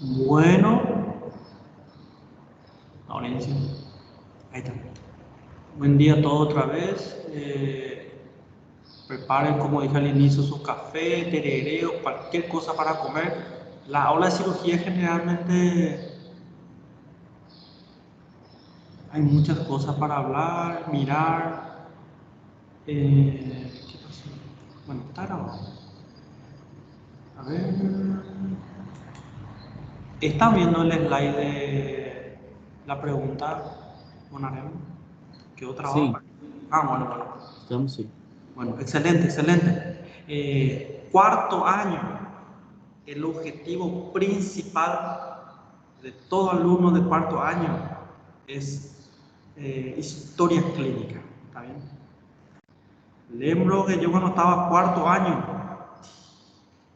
Bueno, Laurencio, ahí está. Buen día a todos otra vez. Preparen, como dije al inicio, su café, tereré o cualquier cosa para comer. La aula de cirugía generalmente hay muchas cosas para hablar, mirar. ¿Qué pasó? Bueno, está grabado. A ver. ¿Están viendo el slide de la pregunta, Bonarem? ¿Quedó trabado? Sí, Bueno. estamos, sí. Bueno, excelente, excelente. Cuarto año, el objetivo principal de todo alumno de cuarto año es historia clínica. ¿Está bien? Lembro que yo cuando estaba cuarto año,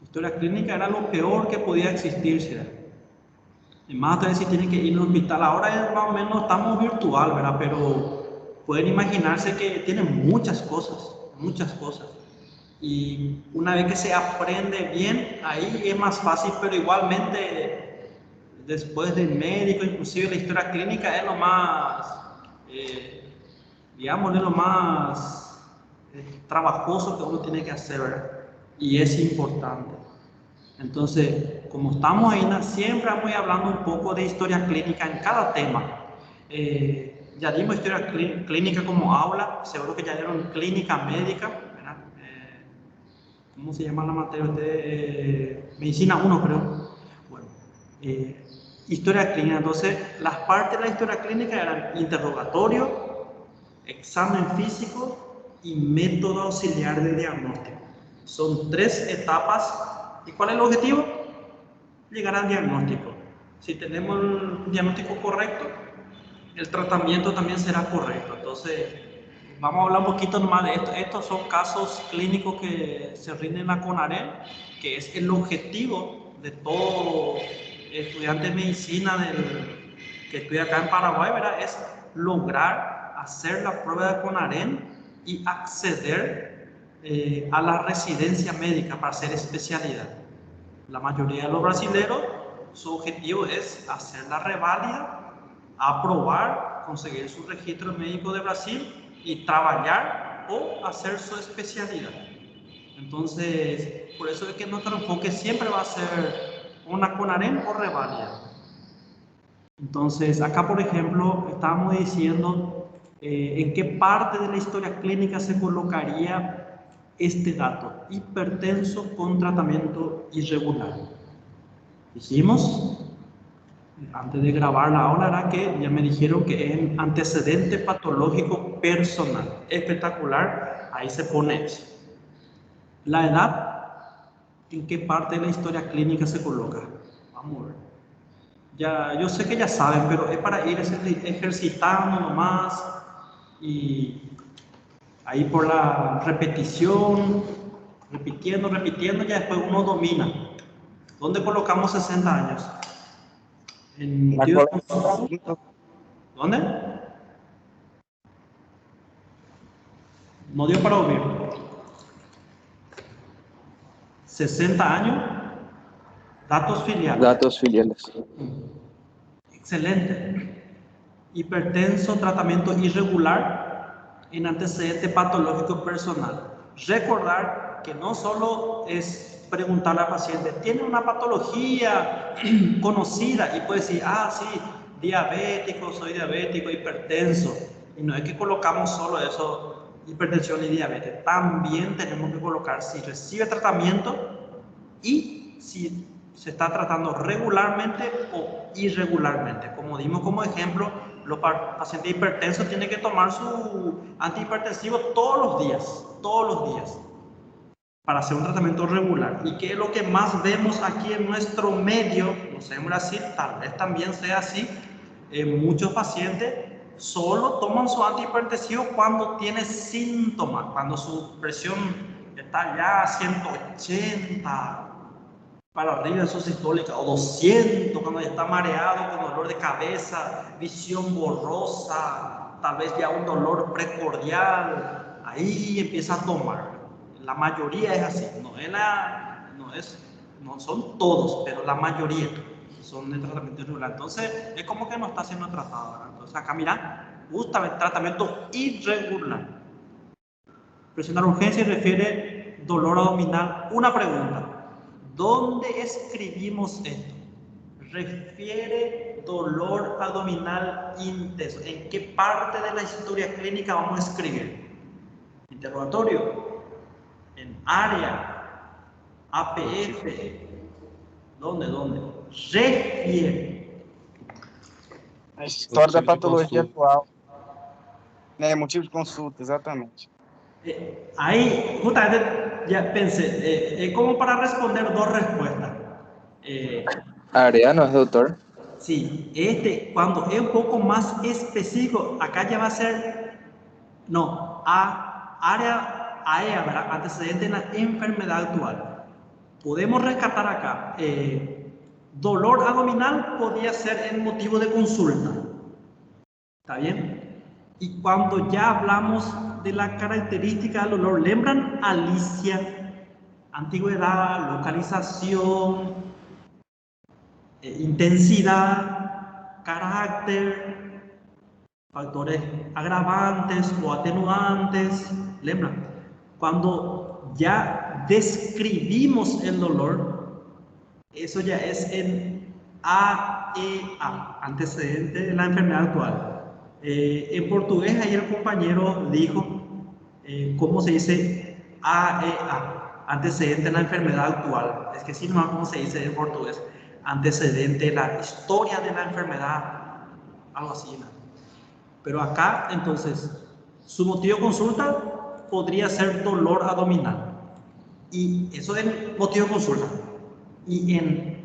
historia clínica era lo peor que podía existir, ¿sí? Y más tal vez si tienen que ir al hospital. Ahora es más o menos, estamos virtual, ¿verdad? Pero pueden imaginarse que tienen muchas cosas, muchas cosas. Y una vez que se aprende bien, ahí es más fácil, pero igualmente después del médico, inclusive la historia clínica es lo más, digamos, es lo más trabajoso que uno tiene que hacer, ¿verdad? Y es importante. Entonces, como estamos ahí, siempre vamos hablando un poco de historia clínica en cada tema. Ya dimos historia clínica como aula, seguro que ya dieron clínica médica, ¿verdad? ¿Cómo se llama la materia de medicina 1, creo? Bueno, historia clínica. Entonces, las partes de la historia clínica eran interrogatorio, examen físico y método auxiliar de diagnóstico. Son 3 etapas. ¿Y cuál es el objetivo? Llegar al diagnóstico. Si tenemos el diagnóstico correcto, el tratamiento también será correcto. Entonces, vamos a hablar un poquito más de esto. Estos son casos clínicos que se rinden en la CONAREL, que es el objetivo de todo estudiante de medicina que estudia acá en Paraguay, ¿verdad? Es lograr hacer la prueba de CONAREL y acceder a la residencia médica para hacer especialidad. La mayoría de los brasileños, su objetivo es hacer la reválida, aprobar, conseguir su registro médico de Brasil y trabajar o hacer su especialidad. Entonces, por eso es que nuestro enfoque siempre va a ser una CONAREN o reválida. Entonces, acá, por ejemplo, estábamos diciendo en qué parte de la historia clínica se colocaría este dato: hipertenso con tratamiento irregular. Dijimos, antes de grabar la aula, era que ya me dijeron que es antecedente patológico personal. Espectacular, ahí se pone eso. La edad, ¿en qué parte de la historia clínica se coloca? Vamos a ver. Ya, yo sé que ya saben, pero es para ir ejercitando nomás y ahí por la repetición, repitiendo, ya después uno domina. ¿Dónde colocamos 60 años? En La ¿Dónde? No dio para oír. 60 años, datos filiales. datos filiales. Excelente. Hipertenso, tratamiento irregular en antecedente patológico personal. Recordar que no solo es preguntarle al paciente, ¿tiene una patología conocida? Y puede decir, sí, diabético, soy diabético, hipertenso. Y no es que colocamos solo eso, hipertensión y diabetes. También tenemos que colocar si recibe tratamiento y si se está tratando regularmente o irregularmente. Como dimos como ejemplo, los pacientes hipertensos tienen que tomar su antihipertensivo todos los días, para hacer un tratamiento regular. ¿Y qué es lo que más vemos aquí en nuestro medio? No sé, en Brasil tal vez también sea así. Muchos pacientes solo toman su antihipertensivo cuando tiene síntomas, cuando su presión está ya a 180 para arriba de su sistólica, o 200 cuando ya está mareado, con dolor de cabeza, visión borrosa, tal vez ya un dolor precordial. Ahí empieza a tomar. La mayoría es así, no son todos, pero la mayoría. son de tratamiento irregular. Entonces, es como que no está siendo tratado, ¿verdad? Entonces, acá mira, justamente tratamiento irregular. Presionar urgencia y refiere dolor abdominal. Una pregunta, ¿dónde escribimos esto? Refiere dolor abdominal intenso. ¿En qué parte de la historia clínica vamos a escribir? Interrogatorio, en área, APF, ¿dónde? Refiere. A história da patologia atual. Motivo de consulta, exatamente. Ahí justamente ya pensé, como para responder dos respuestas. Área, ¿no es doctor? Sí, cuando es un poco más específico, acá ya va a ser, no, área AEA, ¿verdad? Antecedente en la enfermedad actual. Podemos rescatar acá, dolor abdominal podría ser el motivo de consulta. ¿Está bien? Y cuando ya hablamos de la característica del dolor, ¿lembran? Alicia, antigüedad, localización, intensidad, carácter, factores agravantes o atenuantes. ¿Lembran? Cuando ya describimos el dolor, eso ya es en AEA, antecedente de la enfermedad actual. En portugués ahí el compañero dijo cómo se dice AEA, antecedente de la enfermedad actual. Es que sí, no, cómo se dice en portugués, antecedente de la historia de la enfermedad, algo así, ¿no? Pero acá, entonces, su motivo de consulta podría ser dolor abdominal. Y eso es el motivo de consulta. Y en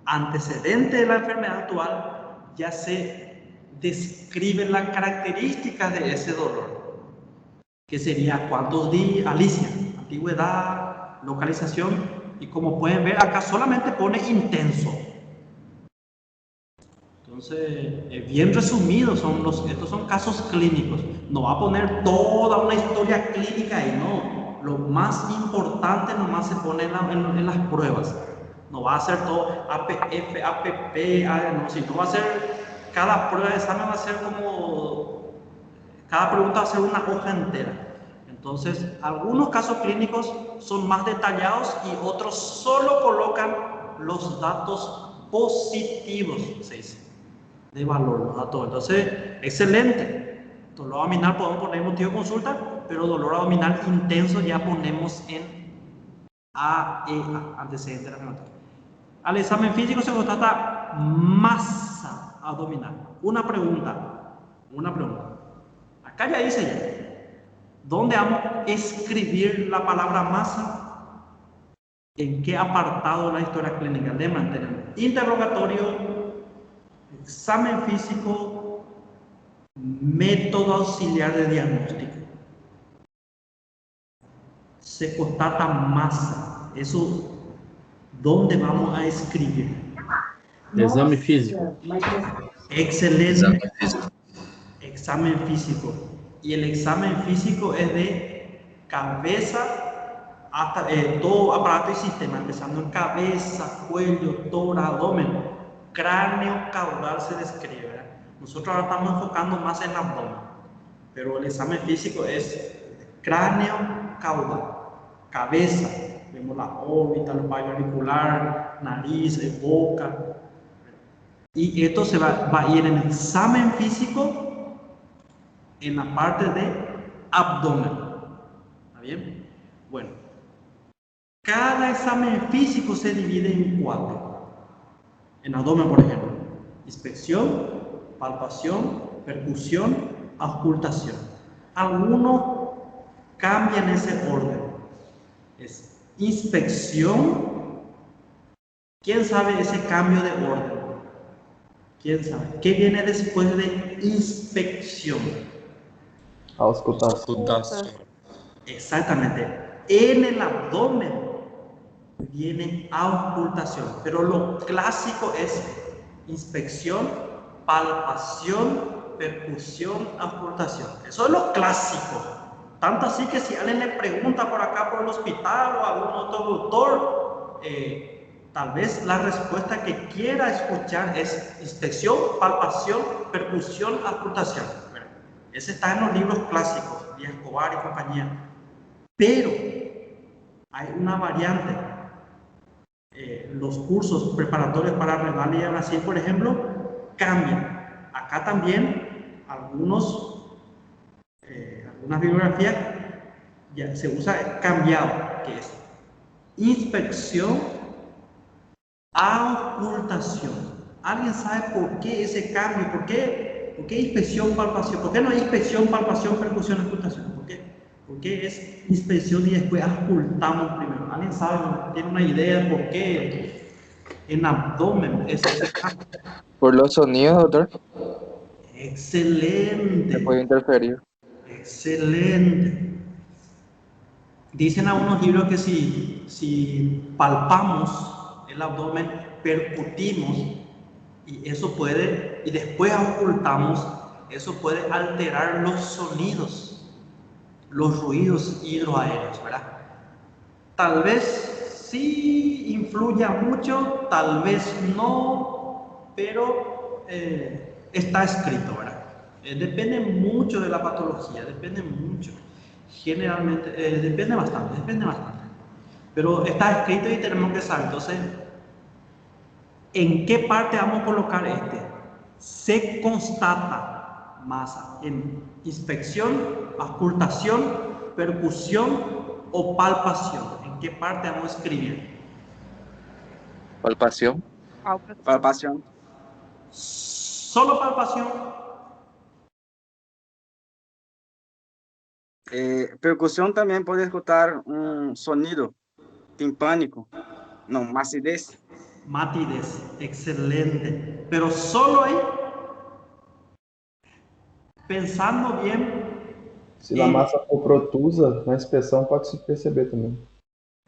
antecedente de la enfermedad actual ya se describen las características de ese dolor, que sería cuántos días, Alicia, antigüedad, localización, y como pueden ver acá solamente pone intenso. Entonces, bien resumidos estos son casos clínicos. No va a poner toda una historia clínica ahí, no. Lo más importante nomás se pone en las pruebas. No va a ser todo APF, APP, no, sino va a ser, cada prueba de examen va a ser como, cada pregunta va a ser una hoja entera. Entonces, algunos casos clínicos son más detallados y otros solo colocan los datos positivos, se dice, de valor, los datos. Entonces, excelente. Dolor abdominal podemos poner motivo de consulta, pero dolor abdominal intenso ya ponemos en AEA, antecedente de la enfermedad. Al examen físico se constata masa abdominal. Una pregunta. Acá ya dice ya, ¿dónde vamos a escribir la palabra masa? ¿En qué apartado de la historia clínica? Le mantenemos interrogatorio, examen físico, método auxiliar de diagnóstico. Se constata masa. Eso, ¿dónde vamos a escribir? Exame físico. Excelente. Examen físico. Y el examen físico es de cabeza hasta todo aparato y sistema, empezando en cabeza, cuello, tórax, abdomen, cráneo, caudal se describe, ¿verdad? Nosotros ahora estamos enfocando más en el abdomen, pero el examen físico es cráneo, caudal, cabeza, vemos la órbita, el valle auricular, nariz, boca. Y esto se va a ir en el examen físico en la parte de abdomen. ¿Está bien? Bueno, cada examen físico se divide en 4. En abdomen, por ejemplo, inspección, palpación, percusión, auscultación. Algunos cambian ese orden. Es inspección. ¿Quién sabe ese cambio de orden? ¿Quién sabe? ¿Qué viene después de inspección? Auscultación. Exactamente. En el abdomen viene auscultación, pero lo clásico es inspección, palpación, percusión, auscultación. Eso es lo clásico. Tanto así que si alguien le pregunta por acá por el hospital o a algún otro doctor, tal vez la respuesta que quiera escuchar es inspección, palpación, percusión, auscultación. Bueno, ese está en los libros clásicos, Díaz Escobar y compañía. Pero hay una variante. Los cursos preparatorios para Revalida de Brasil, por ejemplo, cambian. Acá también algunas bibliografías ya se usa cambiado, que es inspección, auscultación. ¿Alguien sabe por qué ese cambio? ¿Por qué inspección, palpación? ¿Por qué no hay inspección, palpación, percusión, auscultación? ¿Por qué es inspección y después auscultamos primero? ¿Alguien sabe? ¿Tiene una idea de por qué en abdomen es ese cambio? Por los sonidos, doctor. Excelente. Se puede interferir. Excelente. Dicen algunos libros que si palpamos el abdomen, percutimos y eso puede, y después auscultamos, eso puede alterar los sonidos, los ruidos hidroaéreos, ¿verdad? Tal vez sí influya mucho, tal vez no, pero está escrito, ¿verdad? Depende mucho de la patología, depende mucho. Generalmente, depende bastante. Pero está escrito y tenemos que saber. Entonces, ¿en qué parte vamos a colocar este? Se constata masa en inspección, auscultación, percusión o palpación. ¿En qué parte vamos a escribir? Palpación. Palpación. Solo palpación. Percusión también puede escuchar un sonido timpánico. No, matidez. Matidez, excelente. Pero solo ahí, pensando bien. Se a massa for protusa, na inspeção pode se perceber também.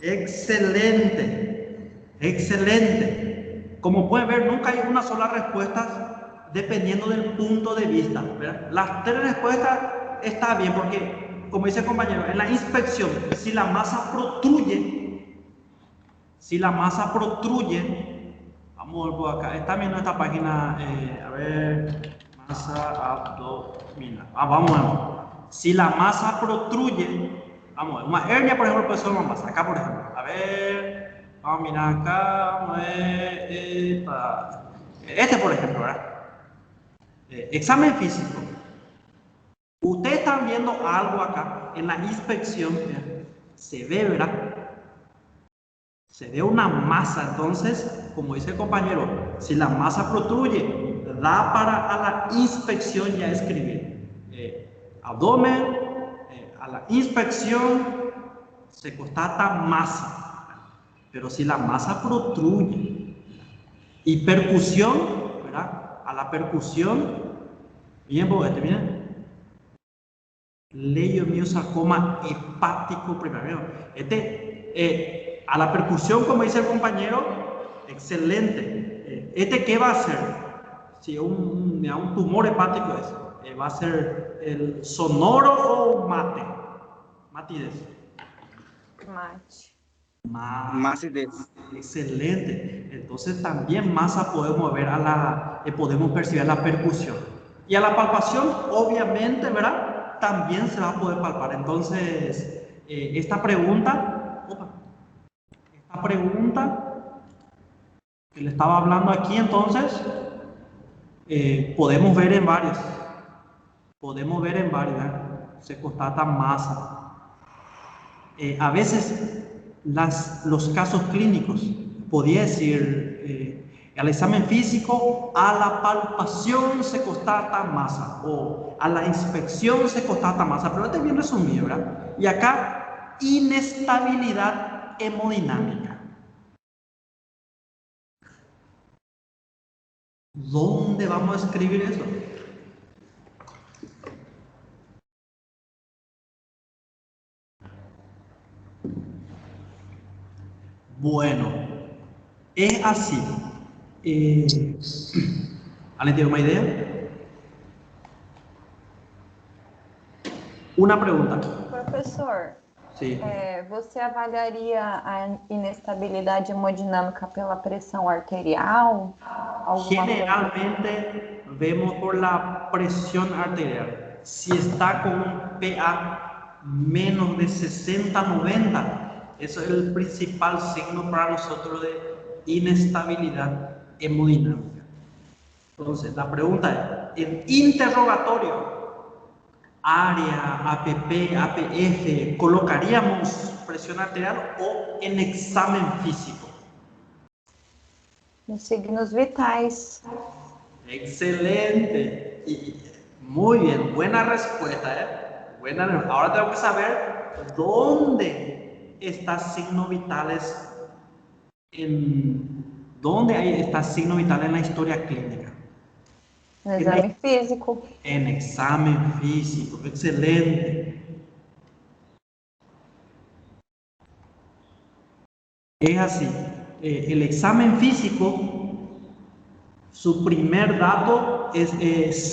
Excelente, excelente. Como pueden ver, nunca hay una sola respuesta dependiendo del punto de vista, ¿verdad? Las tres respuestas están bien porque, como dice el compañero, en la inspección, si la masa protruye, vamos a ver por acá, está viendo esta página, a ver, masa abdominal, vamos a ver. Si la masa protruye, vamos a ver, una hernia, por ejemplo, puede ser una masa, acá por ejemplo, a ver, vamos a mirar acá, vamos a ver, este por ejemplo, ¿verdad? Examen físico. Ustedes están viendo algo acá, en la inspección, se ve, ¿verdad? Se ve una masa, entonces, como dice el compañero, si la masa protruye, da para a la inspección ya escribir. Abdomen, a la inspección se constata masa, pero si la masa protruye y percusión, ¿verdad? A la percusión, bien, miren, leiomiosarcoma hepático primario. A la percusión, como dice el compañero, excelente. ¿Qué va a hacer? Si un tumor hepático es. ¿Va a ser el sonoro o mate? Matidez. Matidez. Excelente. Entonces también masa podemos ver podemos percibir la percusión. Y a la palpación, obviamente, ¿verdad? También se va a poder palpar. Entonces, esta pregunta que le estaba hablando aquí, entonces, podemos ver en varios. ¿Verdad? Se constata masa. A veces los casos clínicos, podría decir, al examen físico, a la palpación se constata masa o a la inspección se constata masa, pero este es bien resumido, ¿verdad? Y acá, inestabilidad hemodinámica. ¿Dónde vamos a escribir eso? Bueno, es así. ¿Alguien tiene una idea? Una pregunta. Profesor, Sí. Você avaliaria a inestabilidade hemodinâmica pela pressão arterial? Alguma coisa? Generalmente vemos por la presión arterial. Si está con un PA menos de 60-90, eso es el principal signo para nosotros de inestabilidad hemodinámica. Entonces, la pregunta es, en interrogatorio, área, APP, APF, ¿colocaríamos presión arterial o en examen físico? Nos signos vitais. Excelente. Y muy bien, buena respuesta, ¿eh? Buena. Ahora tengo que saber dónde están signos vitales dónde está signo vital en la historia clínica. No exame físico. En examen físico, excelente. Es así, el examen físico, su primer dato es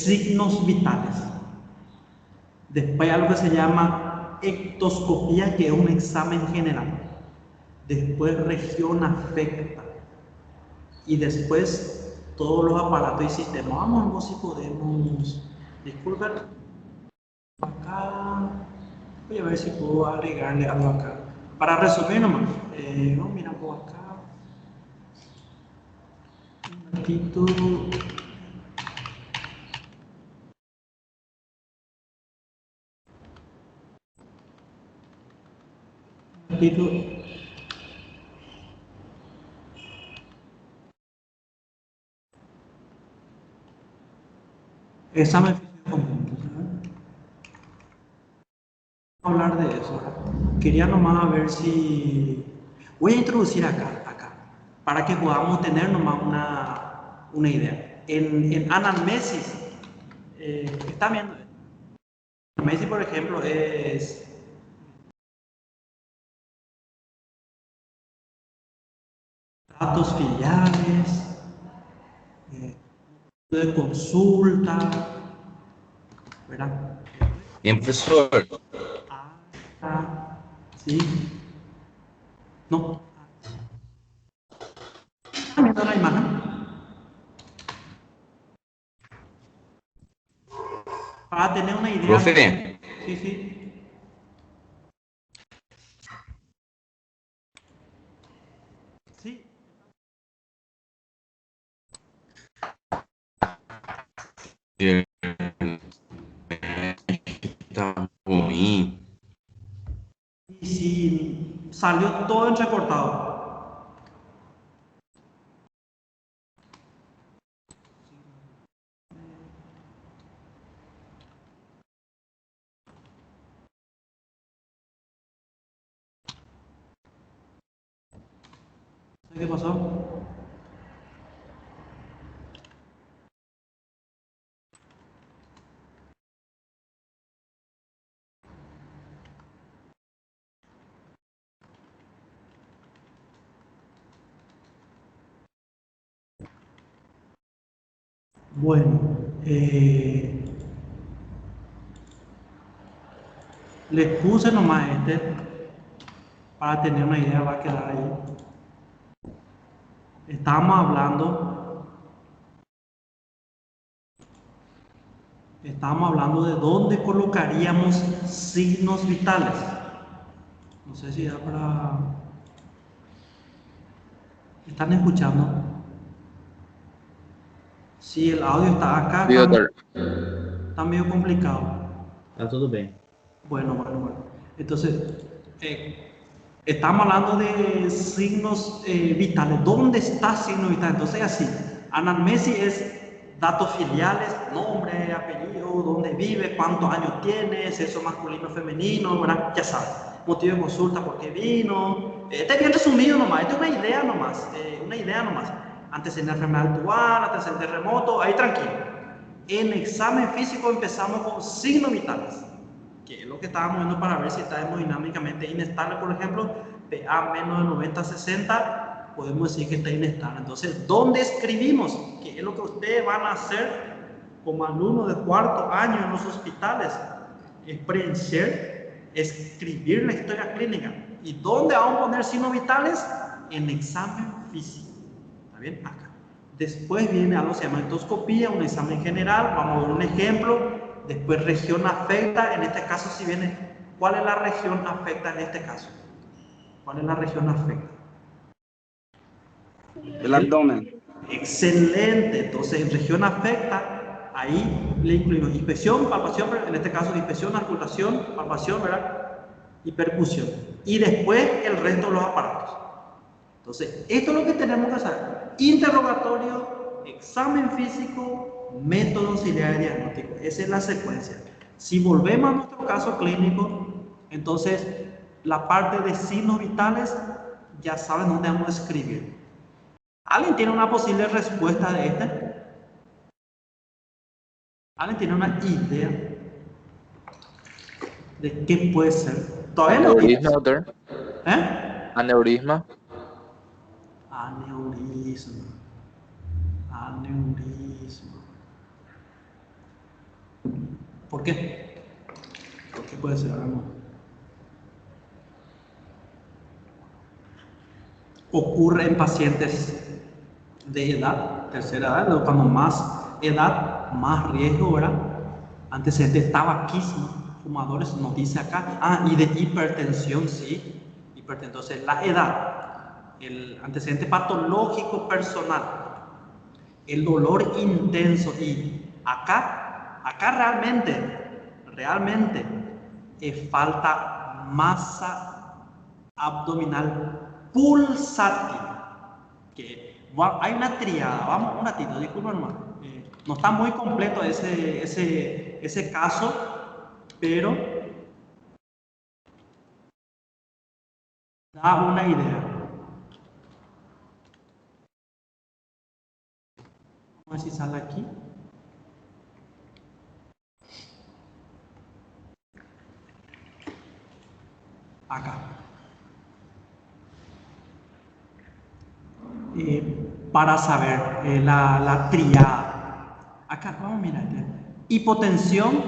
signos vitales. Después algo que se llama ectoscopía, que es un examen general. Después región afecta. Y después todos los aparatos y sistemas. Vamos a ver si podemos. Disculpen. Acá. Voy a ver si puedo agregarle algo acá. Para resumir nomás. Mira por acá. Un ratito. Examen físico conjunto. Vamos a hablar de eso. Quería nomás ver si... Voy a introducir acá, para que podamos tener nomás una idea. En anamnesis, ¿están viendo? Anamnesis, por ejemplo, es... datos filiales, de consulta, ¿verdad? Bien, profesor. Sí. No. ¿Están viendo la imagen? Para tener una idea. Profe. Sí, sí. Sí. Está ruim. Y si salió todo entrecortado. ¿Qué pasó? Bueno, les puse nomás para tener una idea, va a quedar ahí. Estábamos hablando de dónde colocaríamos signos vitales. No sé si da para... ¿Están escuchando? Si el audio está acá, Sí, doutor. está medio complicado. Tá tudo bem. Bueno. Entonces, estamos hablando de signos vitales. ¿Dónde está signo vital? Entonces, así, anamnesis es datos filiales, nombre, apellido, dónde vive, cuántos años tiene, sexo masculino, femenino, ¿verdad? Ya sabes. Motivo de consulta, por qué vino. Este es bien resumido nomás, esta es una idea nomás. Antecedente de enfermedad actual, antecedente de terremoto, ahí tranquilo. En examen físico empezamos con signos vitales, que es lo que estábamos viendo para ver si está hemodinámicamente inestable, por ejemplo, PA menos de 90-60, podemos decir que está inestable. Entonces, ¿dónde escribimos? Que es lo que ustedes van a hacer como alumnos de cuarto año en los hospitales, es preencher escribir la historia clínica. ¿Y dónde vamos a poner signos vitales? En examen físico. ¿Está bien? Acá. Después viene algo que se llama endoscopía, un examen general. Vamos a ver un ejemplo. Después región afecta. En este caso, si viene, ¿cuál es la región afecta en este caso? ¿Cuál es la región afecta? El abdomen. Excelente. Entonces, en región afecta, ahí le incluimos inspección, palpación, en este caso inspección, auscultación, palpación, ¿verdad? Y percusión. Y después el resto de los aparatos. Entonces, esto es lo que tenemos que hacer. Interrogatorio, examen físico, método auxiliar de diagnóstico. Esa es la secuencia. Si volvemos a nuestro caso clínico, entonces la parte de signos vitales ya saben dónde vamos a escribir. ¿Alguien tiene una posible respuesta de este? ¿Alguien tiene una idea de qué puede ser? Todavía no. Aneurisma, doctor. ¿Eh? Aneurisma. Aneurisma. Aneurisma. ¿Por qué? ¿Por qué puede ser? Ocurre en pacientes de edad, tercera edad, cuando más edad, más riesgo, ¿verdad? Antecedentes de tabaquismo, fumadores, nos dice acá. Ah, y de hipertensión, sí. Entonces, la edad, el antecedente patológico personal, el dolor intenso, y acá realmente falta masa abdominal pulsátil. Que hay una triada, vamos un ratito, disculpa hermano, no está muy completo ese caso, pero da una idea. Vamos a ver si sale aquí. Acá. Para saber la triada. Acá, vamos a mirar. Hipotensión,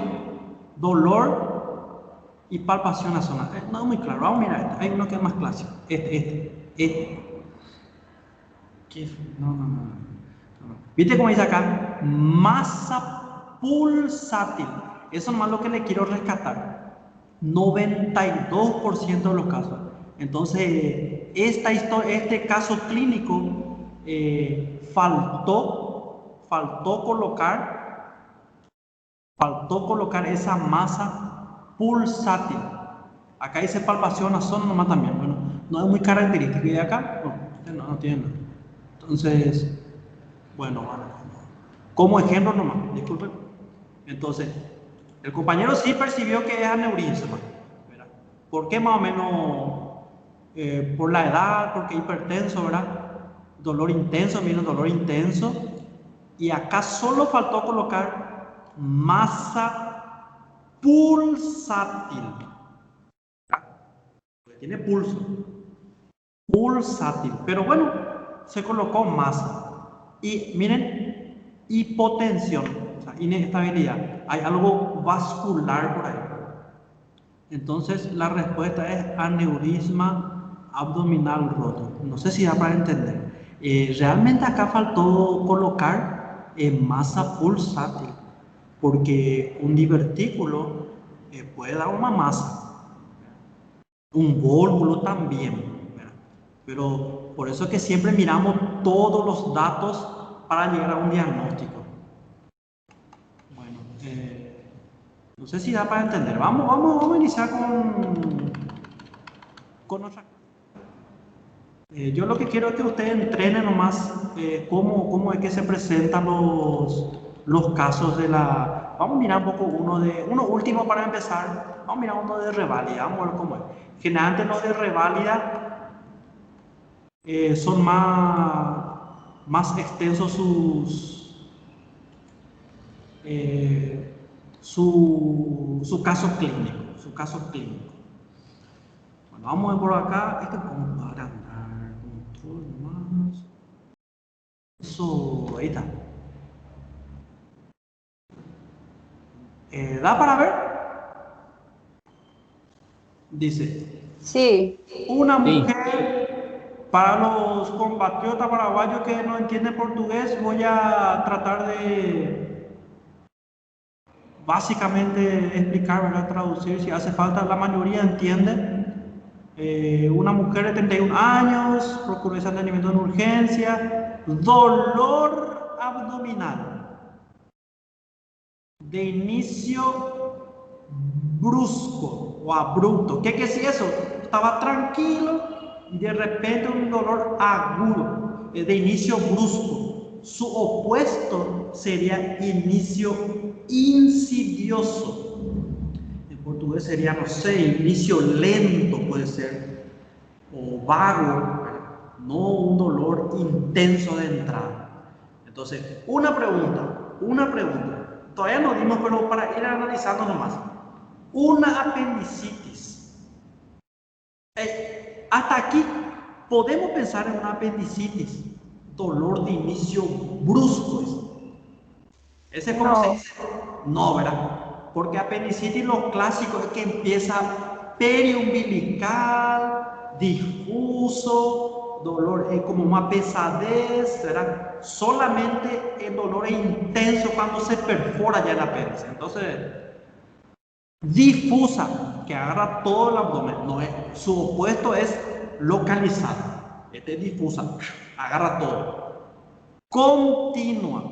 dolor y palpación a zona. No es muy claro, vamos a mirar este. Hay uno que es más clásico. Este. No. ¿Viste cómo dice acá? Masa pulsátil. Eso nomás lo que le quiero rescatar. 92% de los casos. Entonces, este caso clínico faltó colocar esa masa pulsátil. Acá dice palpación a zona nomás también. Bueno, no es muy característico. ¿Y de acá? No tiene nada. Entonces, bueno, como ejemplo nomás, disculpen. Entonces, el compañero sí percibió que es aneurisma. ¿Verdad? ¿Por qué más o menos? Por la edad, porque hipertenso, ¿verdad? Dolor intenso, miren, dolor intenso. Y acá solo faltó colocar masa pulsátil. Porque tiene pulso. Pulsátil. Pero bueno, se colocó masa. Y miren, hipotensión, o sea, inestabilidad. Hay algo vascular por ahí. Entonces, la respuesta es aneurisma abdominal roto. No sé si da para entender. Realmente acá faltó colocar masa pulsátil, porque un divertículo puede dar una masa, un vólvulo también, ¿verdad? Pero por eso es que siempre miramos todos los datos para llegar a un diagnóstico. Bueno, no sé si da para entender. Vamos a iniciar con otra. Yo lo que quiero es que ustedes entrenen nomás cómo es que se presentan los casos de la... Vamos a mirar un poco uno último para empezar. Vamos a mirar uno de reválida, vamos a ver cómo es. Generalmente los de reválida son más extensos su caso clínico. Bueno, vamos a ver por acá. Esto es como para andar, control más. Eso, ahí está. ¿Da para ver? Dice, Sí. una Sí. mujer, para los compatriotas paraguayos que no entienden portugués, voy a tratar de básicamente explicar, ¿verdad? Traducir si hace falta, la mayoría entiende. Una mujer de 31 años, procuró ese atendimiento en urgencia, dolor abdominal, de inicio brusco o abrupto. ¿Qué es eso? Estaba tranquilo y de repente un dolor agudo, de inicio brusco. Su opuesto sería inicio insidioso. En portugués sería, no sé, inicio lento puede ser, o vago, no un dolor intenso de entrada. Entonces, una pregunta. Todavía no dimos, pero para ir analizando nomás. Una apendicitis. Hasta aquí podemos pensar en una apendicitis. Dolor de inicio brusco. ¿Ese cómo se dice? No, ¿verdad? Porque apendicitis lo clásico es que empieza periumbilical, difuso, dolor como una pesadez, ¿verdad? Solamente el dolor es intenso cuando se perfora ya el apéndice. Entonces, difusa, que agarra todo el abdomen. No es, su opuesto es localizado. Este es difusa, agarra todo. Continua.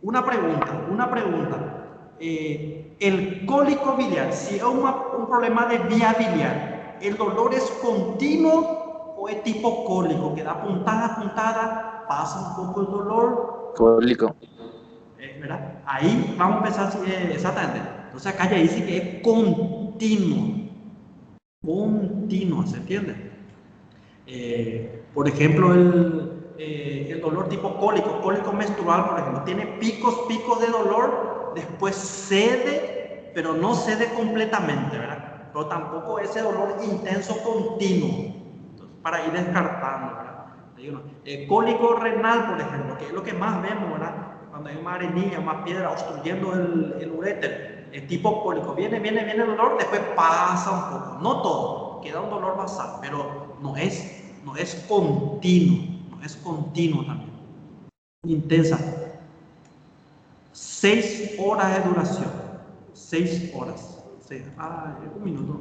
Una pregunta. El cólico biliar, si es un problema de vía biliar, ¿el dolor es continuo o es tipo cólico? Que da puntada, pasa un poco el dolor. Cólico. ¿Verdad? Ahí vamos a empezar exactamente. Entonces acá ya dice que es continuo. Continua, ¿se entiende? Por ejemplo, el dolor tipo cólico menstrual, por ejemplo, tiene picos de dolor, después cede, pero no cede completamente, ¿verdad? Pero tampoco ese dolor intenso continuo. Entonces, para ir descartando, ¿verdad? Cólico renal, por ejemplo, que es lo que más vemos, ¿verdad? Cuando hay más arenilla, más piedra obstruyendo el uréter, el tipo cólico, viene el dolor, después pasa un poco, no todo, queda un dolor basal, pero no es continuo también. Intensa. 6 horas de duración. 6 horas. Un minuto.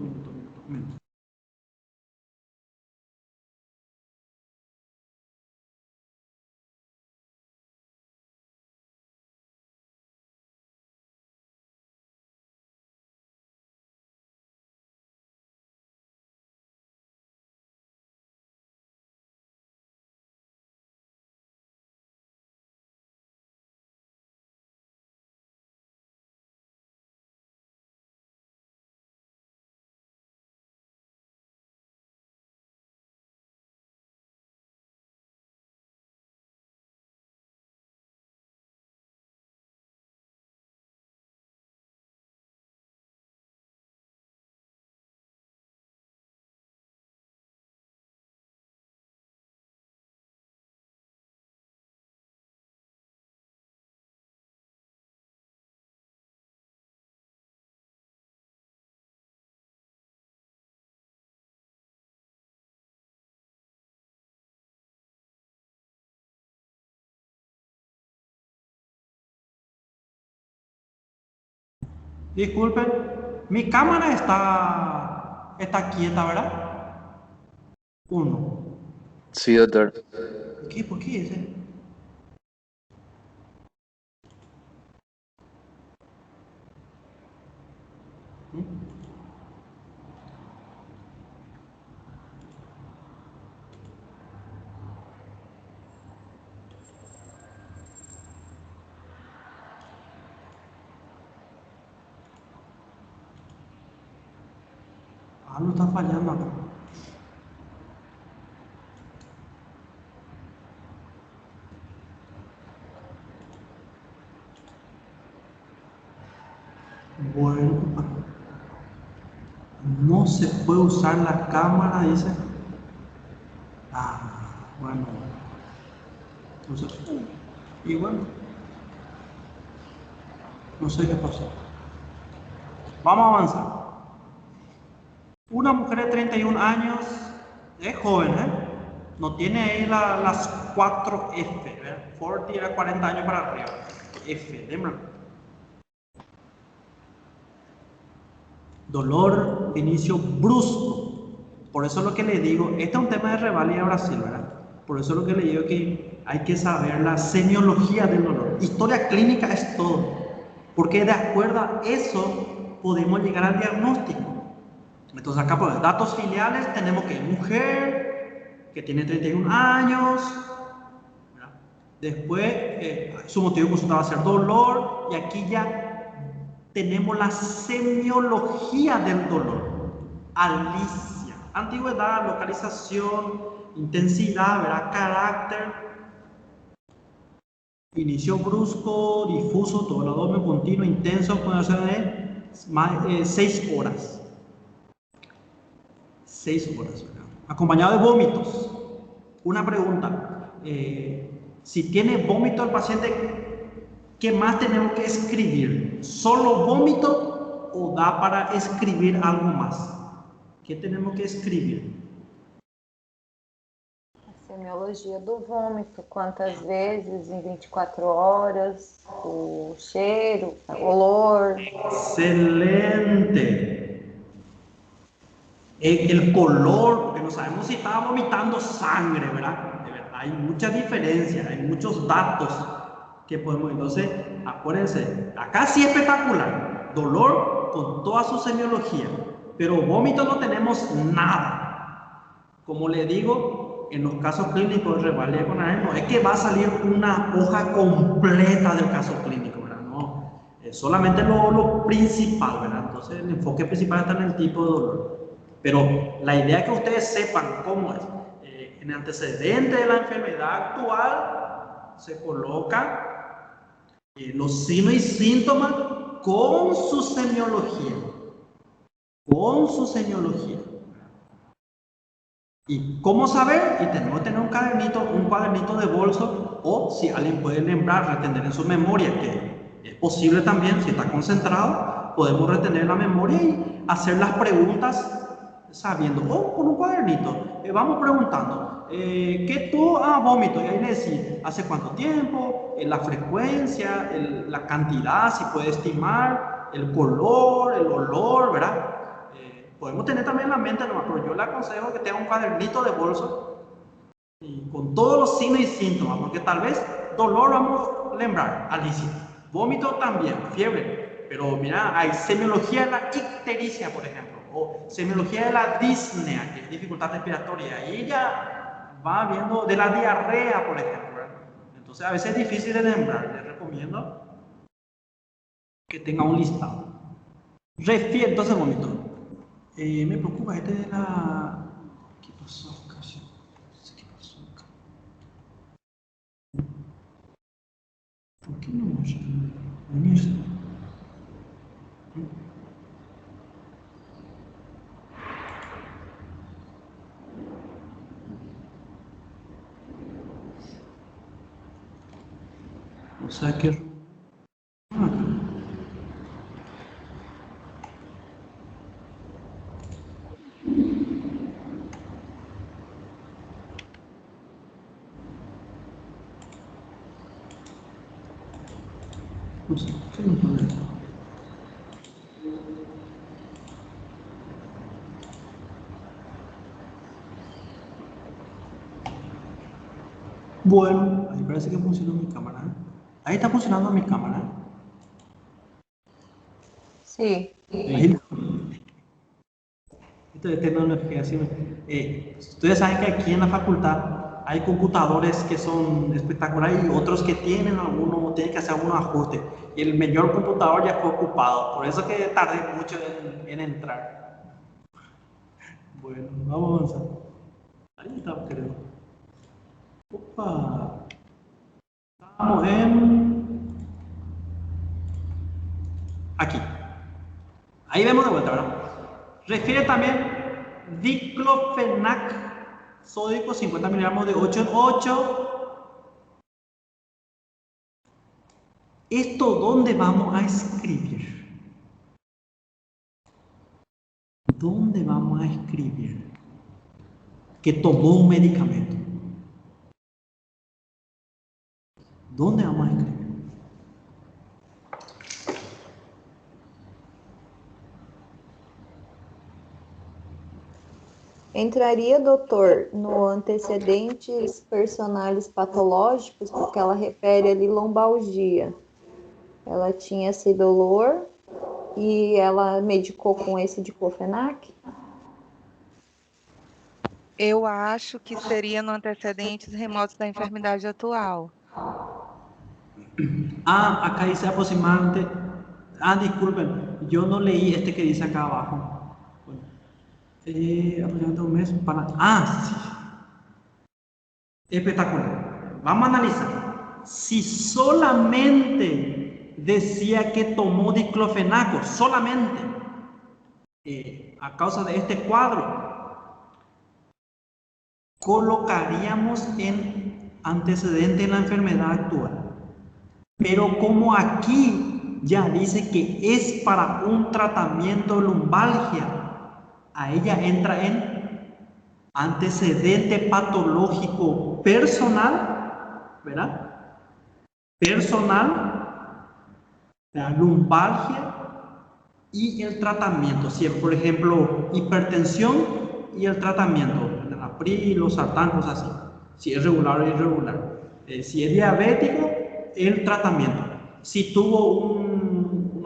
Disculpen, mi cámara está quieta, ¿verdad? 1. Sí, doctor. ¿Por qué ese? Algo está fallando acá. Bueno, no se puede usar la cámara, dice. Bueno. Entonces, y bueno, no sé qué pasó. Vamos a avanzar. Una mujer de 31 años, es joven, ¿eh? No tiene ahí las 4 F, ¿verdad? 40 era 40 años para arriba. F, ¿lembra? Dolor de inicio brusco. Por eso es lo que le digo, este es un tema de Revalida Brasil, ¿verdad? Por eso es lo que le digo que hay que saber la semiología del dolor. Historia clínica es todo. Porque de acuerdo a eso podemos llegar al diagnóstico. Entonces acá por los datos filiales tenemos que mujer, que tiene 31 años, ¿verdad? Después su motivo de consulta va a ser dolor, y aquí ya tenemos la semiología del dolor. Alicia, antigüedad, localización, intensidad, ¿verdad? Carácter, inicio brusco, difuso, todo el abdomen continuo, intenso, puede ser de 6 horas. 6 horas, ¿verdad? Acompañado de vómitos. Una pregunta, si tiene vómito el paciente, ¿qué más tenemos que escribir? ¿Solo vómito o da para escribir algo más? ¿Qué tenemos que escribir? A semiologia do vômito, quantas vezes em 24 horas, o cheiro, o olor. Excelente. El color, porque no sabemos si estaba vomitando sangre, ¿verdad? De verdad, hay mucha diferencia, hay muchos datos que podemos. Entonces, acuérdense, acá sí es espectacular, dolor con toda su semiología, pero vómito no tenemos nada. Como le digo, en los casos clínicos de Revalida con AEM, no es que va a salir una hoja completa del caso clínico, ¿verdad? No, es solamente lo principal, ¿verdad? Entonces, el enfoque principal está en el tipo de dolor. Pero la idea es que ustedes sepan cómo es. En el antecedente de la enfermedad actual se coloca los signos y síntomas con su semiología. Con su semiología. ¿Y cómo saber? Y tenemos que tener un cuadernito de bolso, o si alguien puede lembrar, retener en su memoria, que es posible también, si está concentrado, podemos retener la memoria y hacer las preguntas sabiendo, o con un cuadernito, vamos preguntando, ¿qué tú? Vómito, y ahí le decís, ¿hace cuánto tiempo? La frecuencia, la cantidad, si puede estimar, el color, el olor, ¿verdad? Podemos tener también en la mente, nomás, pero yo le aconsejo que tenga un cuadernito de bolso y con todos los signos y síntomas, porque tal vez dolor vamos a lembrar, Alicia, vómito también, fiebre, pero mira, hay semiología de la ictericia, por ejemplo, o semiología de la disnea, que es dificultad respiratoria, y ella va viendo de la diarrea, por ejemplo, ¿verdad? Entonces a veces es difícil de lembrar, les recomiendo que tenga un listado. Entonces vómito. Me preocupa este de la... ¿Qué pasó acá? No sé qué pasó acá. ¿Por qué no muestra unirse? O sea que... No sé, ¿qué no puede ser? Bueno, ahí parece que funciona mi cámara. Ahí está funcionando mi cámara. Sí. Ahí. Esto es tecnología, ¿sí? Ustedes saben que aquí en la facultad hay computadores que son espectaculares y otros que tienen tienen que hacer algunos ajustes. Y el mejor computador ya fue ocupado, por eso que tardé mucho en entrar. Bueno, vamos a avanzar. Ahí está, creo. Opa. Estamos aquí. Ahí vemos de vuelta, ¿verdad? Refiere también diclofenac sódico 50 miligramos de 8 en 8. ¿Esto dónde vamos a escribir? ¿dónde vamos a escribir que tomó un medicamento? ¿Dónde vamos a escribir? Entraria, doutor, no antecedentes personais patológicos, porque ela refere ali lombalgia. Ela tinha esse dolor e ela medicou com esse diclofenac? Eu acho que seria no antecedentes remotos da enfermidade atual. Ah, acá dice aproximadamente. Ah, disculpen, yo no leí este que dice acá abajo. Bueno, aproximadamente un mes para. Ah, sí. Espectacular. Vamos a analizar. Si solamente decía que tomó diclofenaco, solamente a causa de este cuadro, colocaríamos en antecedente en la enfermedad actual. Pero como aquí ya dice que es para un tratamiento de lumbalgia, a ella entra en antecedente patológico personal, ¿verdad? Personal, la lumbalgia y el tratamiento. Si es, por ejemplo, hipertensión y el tratamiento, el April, los sartán, cosas así. Si es regular o irregular. Si es diabético, el tratamiento. Si tuvo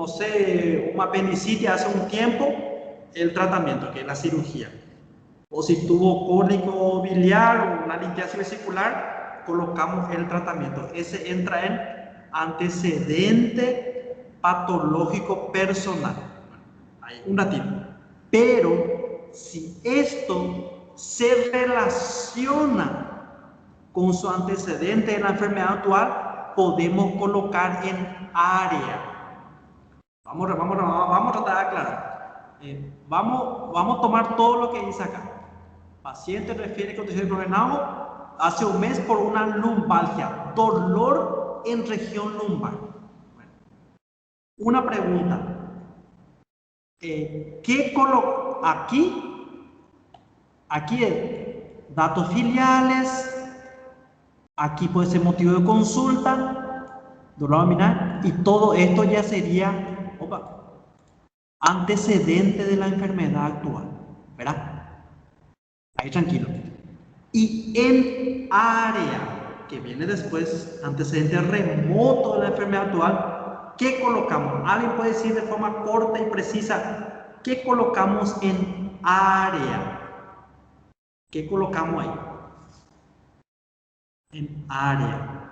no sé, un apendicitis hace un tiempo, el tratamiento, que es la cirugía. O si tuvo cólico biliar o una litiasis vesicular, colocamos el tratamiento. Ese entra en antecedente patológico personal. Hay un ratito. Pero si esto se relaciona con su antecedente en la enfermedad actual, podemos colocar en área. Vamos a tratar de aclarar. Vamos a tomar todo lo que dice acá. Paciente refiere condición de diclofenaco hace un mes por una lumbalgia, dolor en región lumbar. Bueno, una pregunta. ¿Qué coloco aquí? Aquí es datos filiales. Aquí puede ser motivo de consulta, dolor abdominal, y todo esto ya sería antecedente de la enfermedad actual, ¿verdad? Ahí tranquilo. Y en área, que viene después, antecedente remoto de la enfermedad actual, ¿qué colocamos? Alguien puede decir de forma corta y precisa, ¿qué colocamos en área? ¿Qué colocamos ahí? En área.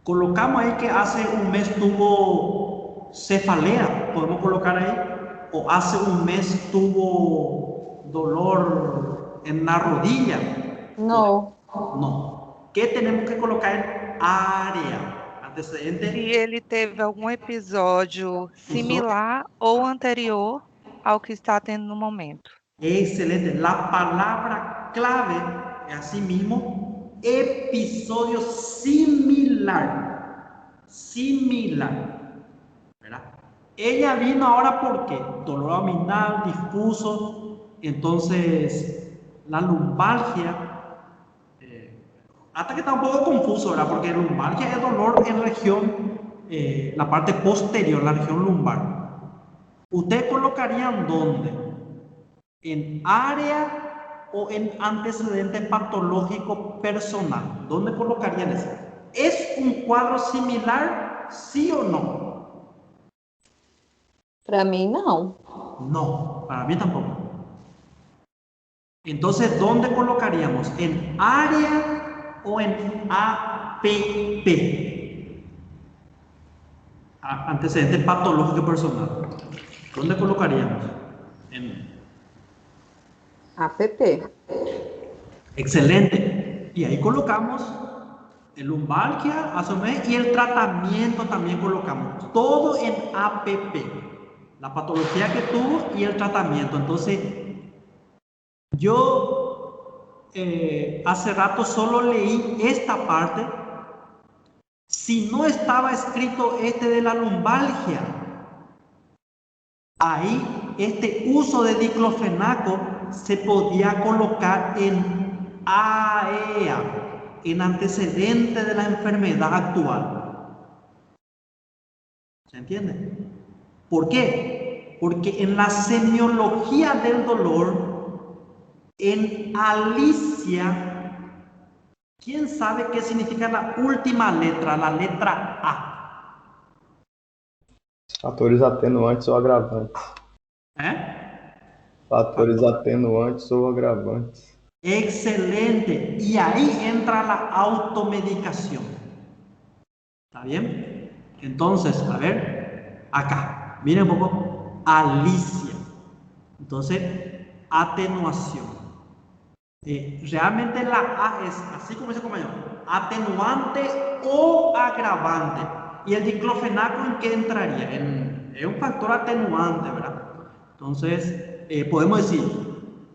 Colocamos ahí que hace un mes tuvo cefalea, podemos colocar ahí, o hace un mes tuvo dolor en la rodilla. No. No. ¿Qué tenemos que colocar en área? Antecedente. Se ele teve algum episódio similar ou anterior ao que está tendo no momento. Excelente. La palabra clave es asimismo episodio similar. Similar. ¿Verdad? Ella vino ahora porque dolor abdominal difuso, entonces la lumbalgia, hasta que está un poco confuso, ¿verdad? Porque lumbalgia es dolor en región, la parte posterior, la región lumbar. ¿Ustedes colocarían dónde? ¿En área o en antecedente patológico personal? ¿Dónde colocarían eso? ¿Es un cuadro similar, sí o no? Para mí, no. No, para mí tampoco. Entonces, ¿dónde colocaríamos? ¿En área o en APP? Antecedente patológico personal. ¿Dónde colocaríamos? En APP. Excelente. Y ahí colocamos el lumbalgia, asomé, y el tratamiento también colocamos. Todo en APP. La patología que tuvo y el tratamiento. Entonces, yo hace rato solo leí esta parte. Si no estaba escrito este de la lumbalgia, ahí este uso de diclofenaco se podía colocar en AEA, en antecedente de la enfermedad actual. ¿Se entiende? ¿Por qué? Porque en la semiología del dolor, en Alicia, ¿quién sabe qué significa la última letra, la letra A? Fatores atenuantes ou agravantes. Fatores atenuantes ou agravantes. Excelente. Y ahí entra la automedicación. ¿Está bien? Entonces, a ver, acá, miren un poco, Alicia. Entonces, atenuación. Realmente la A es, así como dice el compañero, atenuante o agravante. ¿Y el diclofenaco en qué entraría? Es un factor atenuante, ¿verdad? Entonces, podemos decir,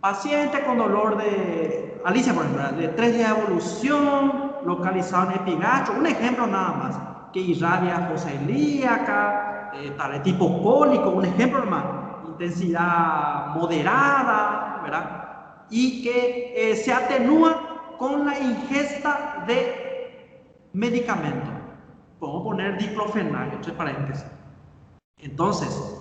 paciente con dolor de, Alicia por ejemplo, de 3 días de evolución, localizado en epigacho, un ejemplo nada más, que irradia fosa ilíaca, tal vez tipo cólico, un ejemplo más, intensidad moderada, ¿verdad? Y que se atenúa con la ingesta de medicamentos. Podemos poner diclofenaco, entre paréntesis. Entonces,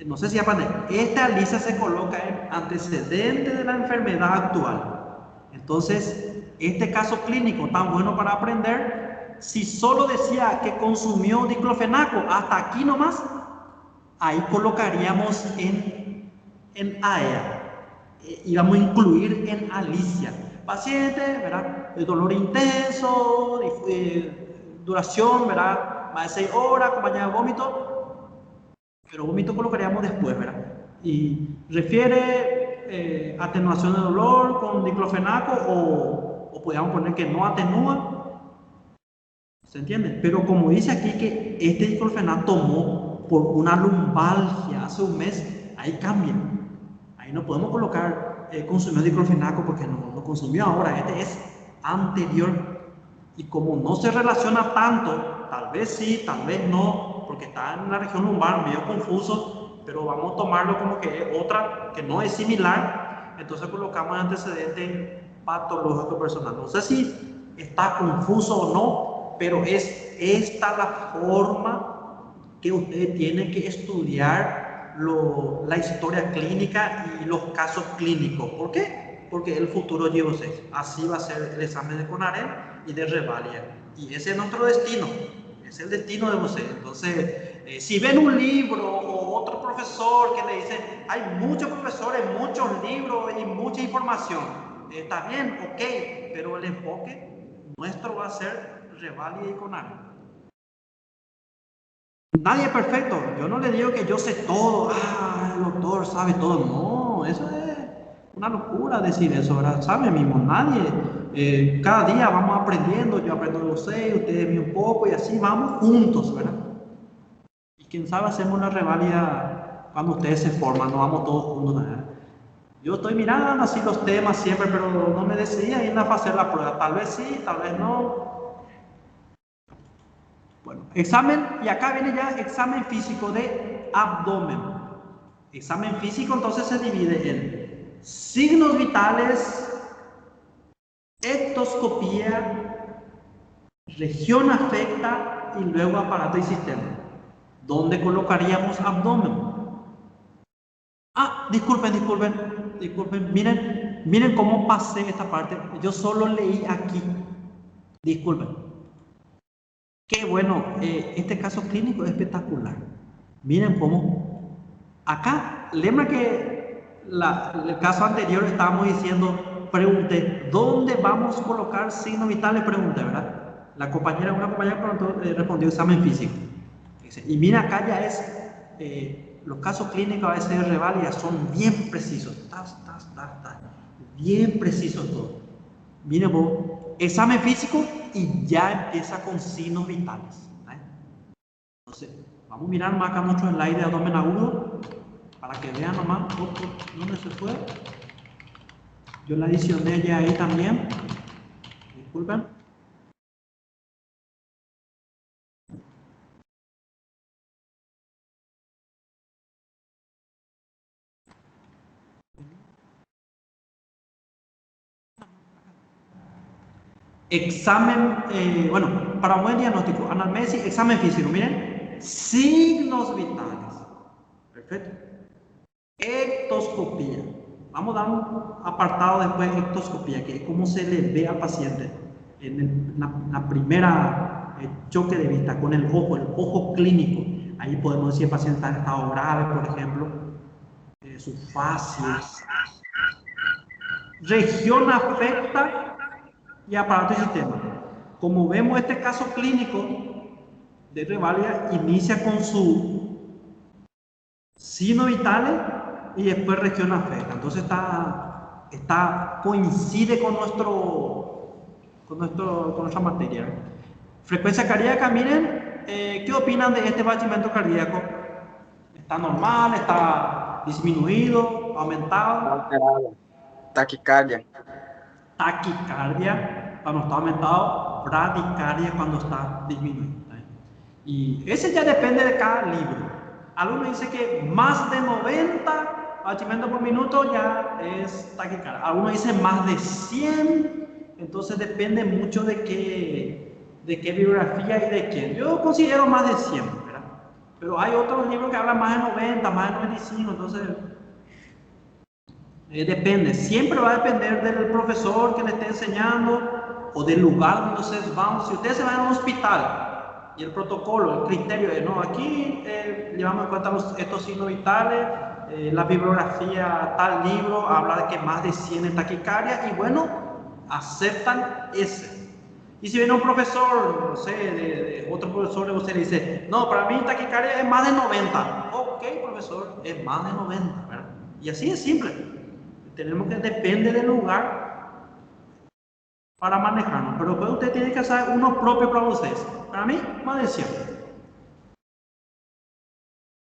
no sé si aprende, esta lista se coloca en antecedente de la enfermedad actual. Entonces, este caso clínico tan bueno para aprender, si solo decía que consumió diclofenaco, hasta aquí nomás, ahí colocaríamos en AEA. Y vamos a incluir en Alicia. Paciente, ¿verdad? El dolor intenso, duración, ¿verdad? Más de 6 horas, acompañado de vómito. Pero vómito colocaríamos después, ¿verdad? Y refiere atenuación de dolor con diclofenaco o podríamos poner que no atenúa. ¿Se entiende? Pero como dice aquí que este diclofenaco tomó por una lumbalgia hace un mes, ahí cambia. Ahí no podemos colocar consumió diclofenaco porque no consumió ahora, este es anterior. Y como no se relaciona tanto, tal vez sí, tal vez no, porque está en la región lumbar, medio confuso, pero vamos a tomarlo como que es otra, que no es similar, entonces colocamos el antecedente patológico personal. No sé si está confuso o no, pero es esta la forma que ustedes tienen que estudiar la historia clínica y los casos clínicos. ¿Por qué? Porque el futuro lleva 6. Así va a ser el examen de CONAREM y de Revalia. Y ese es nuestro destino. Es el destino de ustedes. Entonces, si ven un libro o otro profesor que le dice, hay muchos profesores, muchos libros y mucha información. Está bien, ok, pero el enfoque nuestro va a ser Revalia y CONAREM. Nadie es perfecto. Yo no le digo que yo sé todo. El doctor sabe todo. No, eso es una locura decir eso, ¿verdad? Sabe mismo, nadie. Cada día vamos aprendiendo. Yo aprendo de ustedes, ustedes de mí un poco y así vamos juntos, ¿verdad? Y quién sabe, hacemos una revalida cuando ustedes se forman, no vamos todos juntos, ¿verdad? Yo estoy mirando así los temas siempre, pero no me decidí ir a hacer la prueba. Tal vez sí, tal vez no. Bueno, examen, y acá viene ya examen físico de abdomen. Examen físico entonces se divide en signos vitales, ectoscopía, región afecta y luego aparato y sistema. ¿Dónde colocaríamos abdomen? Disculpen, miren cómo pasé esta parte. Yo solo leí aquí. Disculpen. Qué bueno, este caso clínico es espectacular. Miren cómo, acá, lembra que el caso anterior estábamos diciendo, pregunté, ¿dónde vamos a colocar signos vitales? Pregunté, ¿verdad? Una compañera respondió examen físico. Y mira, acá ya es, los casos clínicos a veces de revalida son bien precisos, bien precisos todos. Miren vos, examen físico y ya empieza con signos vitales. Entonces, vamos a mirar más acá nuestro slide de abdomen agudo para que vean nomás dónde se fue. Yo la adicioné ya ahí también. Disculpen. Examen, bueno, para un buen diagnóstico, anamnesis, examen físico, miren, signos vitales. Perfecto. Ectoscopía. Vamos a dar un apartado después de ectoscopía, que es cómo se le ve al paciente en la primera choque de vista con el ojo clínico. Ahí podemos decir el paciente está en estado grave, por ejemplo, su fascia. Región afecta y aparato y sistema. Como vemos, este caso clínico de reválida inicia con su signos vitales y después región afecta. Entonces coincide con nuestra materia. Frecuencia cardíaca, miren, ¿qué opinan de este batimento cardíaco? ¿Está normal? ¿Está disminuido? ¿Aumentado? Alterado. Taquicardia. Taquicardia cuando está aumentado, bradicardia cuando está disminuido. Y ese ya depende de cada libro. Algunos dicen que más de 90 batimentos por minuto ya es taquicardia. Algunos dicen más de 100, entonces depende mucho de qué bibliografía y de quién. Yo considero más de 100, ¿verdad? Pero hay otros libros que hablan más de 90, más de 95, entonces depende. Siempre va a depender del profesor que le esté enseñando o del lugar donde ustedes van. Si ustedes se van a un hospital y el protocolo, el criterio de no, aquí llevamos en cuenta estos signos vitales, la bibliografía, tal libro habla de que más de 100 en taquicardia y bueno, aceptan ese. Y si viene un profesor, no sé, de otro profesor, usted le dice, no, para mí taquicardia es más de 90. Ok, profesor, es más de 90, ¿verdad? Y así es simple. Tenemos que depende del lugar para manejarnos, pero después usted tiene que hacer uno propio para ustedes. Para mí, más de 100.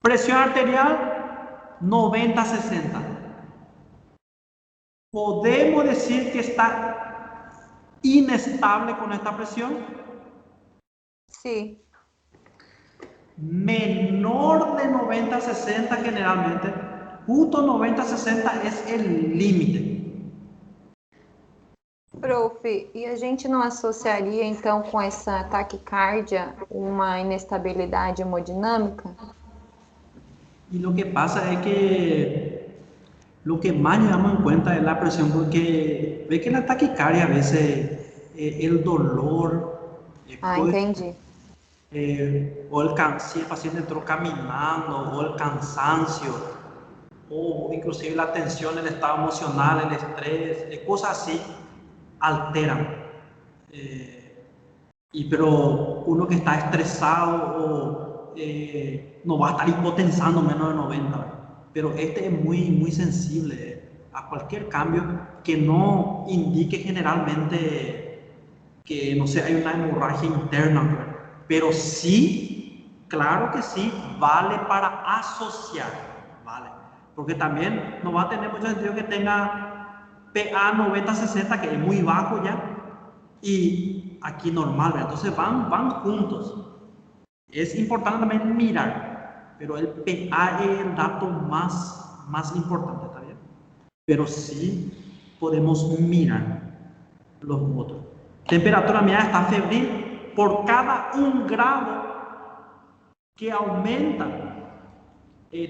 Presión arterial 90-60. ¿Podemos decir que está inestable con esta presión? Sí. Menor de 90-60 generalmente. Justo 90-60 es el límite. Prof, e a gente não associaria então com essa taquicardia uma inestabilidade hemodinâmica? Y lo que pasa es que lo que más llevamos en cuenta es la presión, porque ve que la taquicardia a veces el dolor, Entendi. si el paciente entró caminando, o el cansancio, o inclusive la tensión, el estado emocional, el estrés, cosas así alteran. Pero uno que está estresado no va a estar hipotensando menos de 90, pero este es muy sensible a cualquier cambio que no indique generalmente que, no sé, hay una hemorragia interna, pero sí, claro que sí, vale para asociar, vale, porque también no va a tener mucho sentido que tenga PA 90-60, que es muy bajo ya, y aquí normal, ¿verdad? Entonces van juntos. Es importante también mirar, pero el PA es el dato más importante, ¿está bien? Pero sí podemos mirar los otros. Temperatura media está febril por cada 1 grado que aumenta,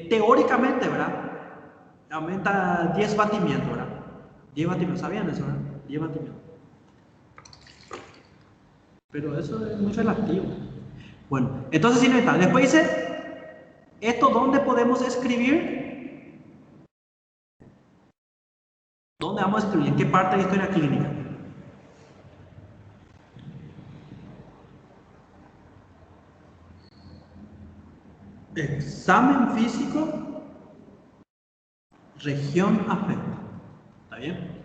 teóricamente, ¿verdad? Aumenta 10 batimientos, ¿verdad? 10 batimientos, ¿sabían eso, verdad? 10 batimientos. Pero eso es muy relativo. Bueno, entonces sí no está. Después dice, ¿esto dónde podemos escribir? ¿Dónde vamos a escribir? ¿En qué parte de historia clínica? Examen físico, región afecta. ¿Está bien?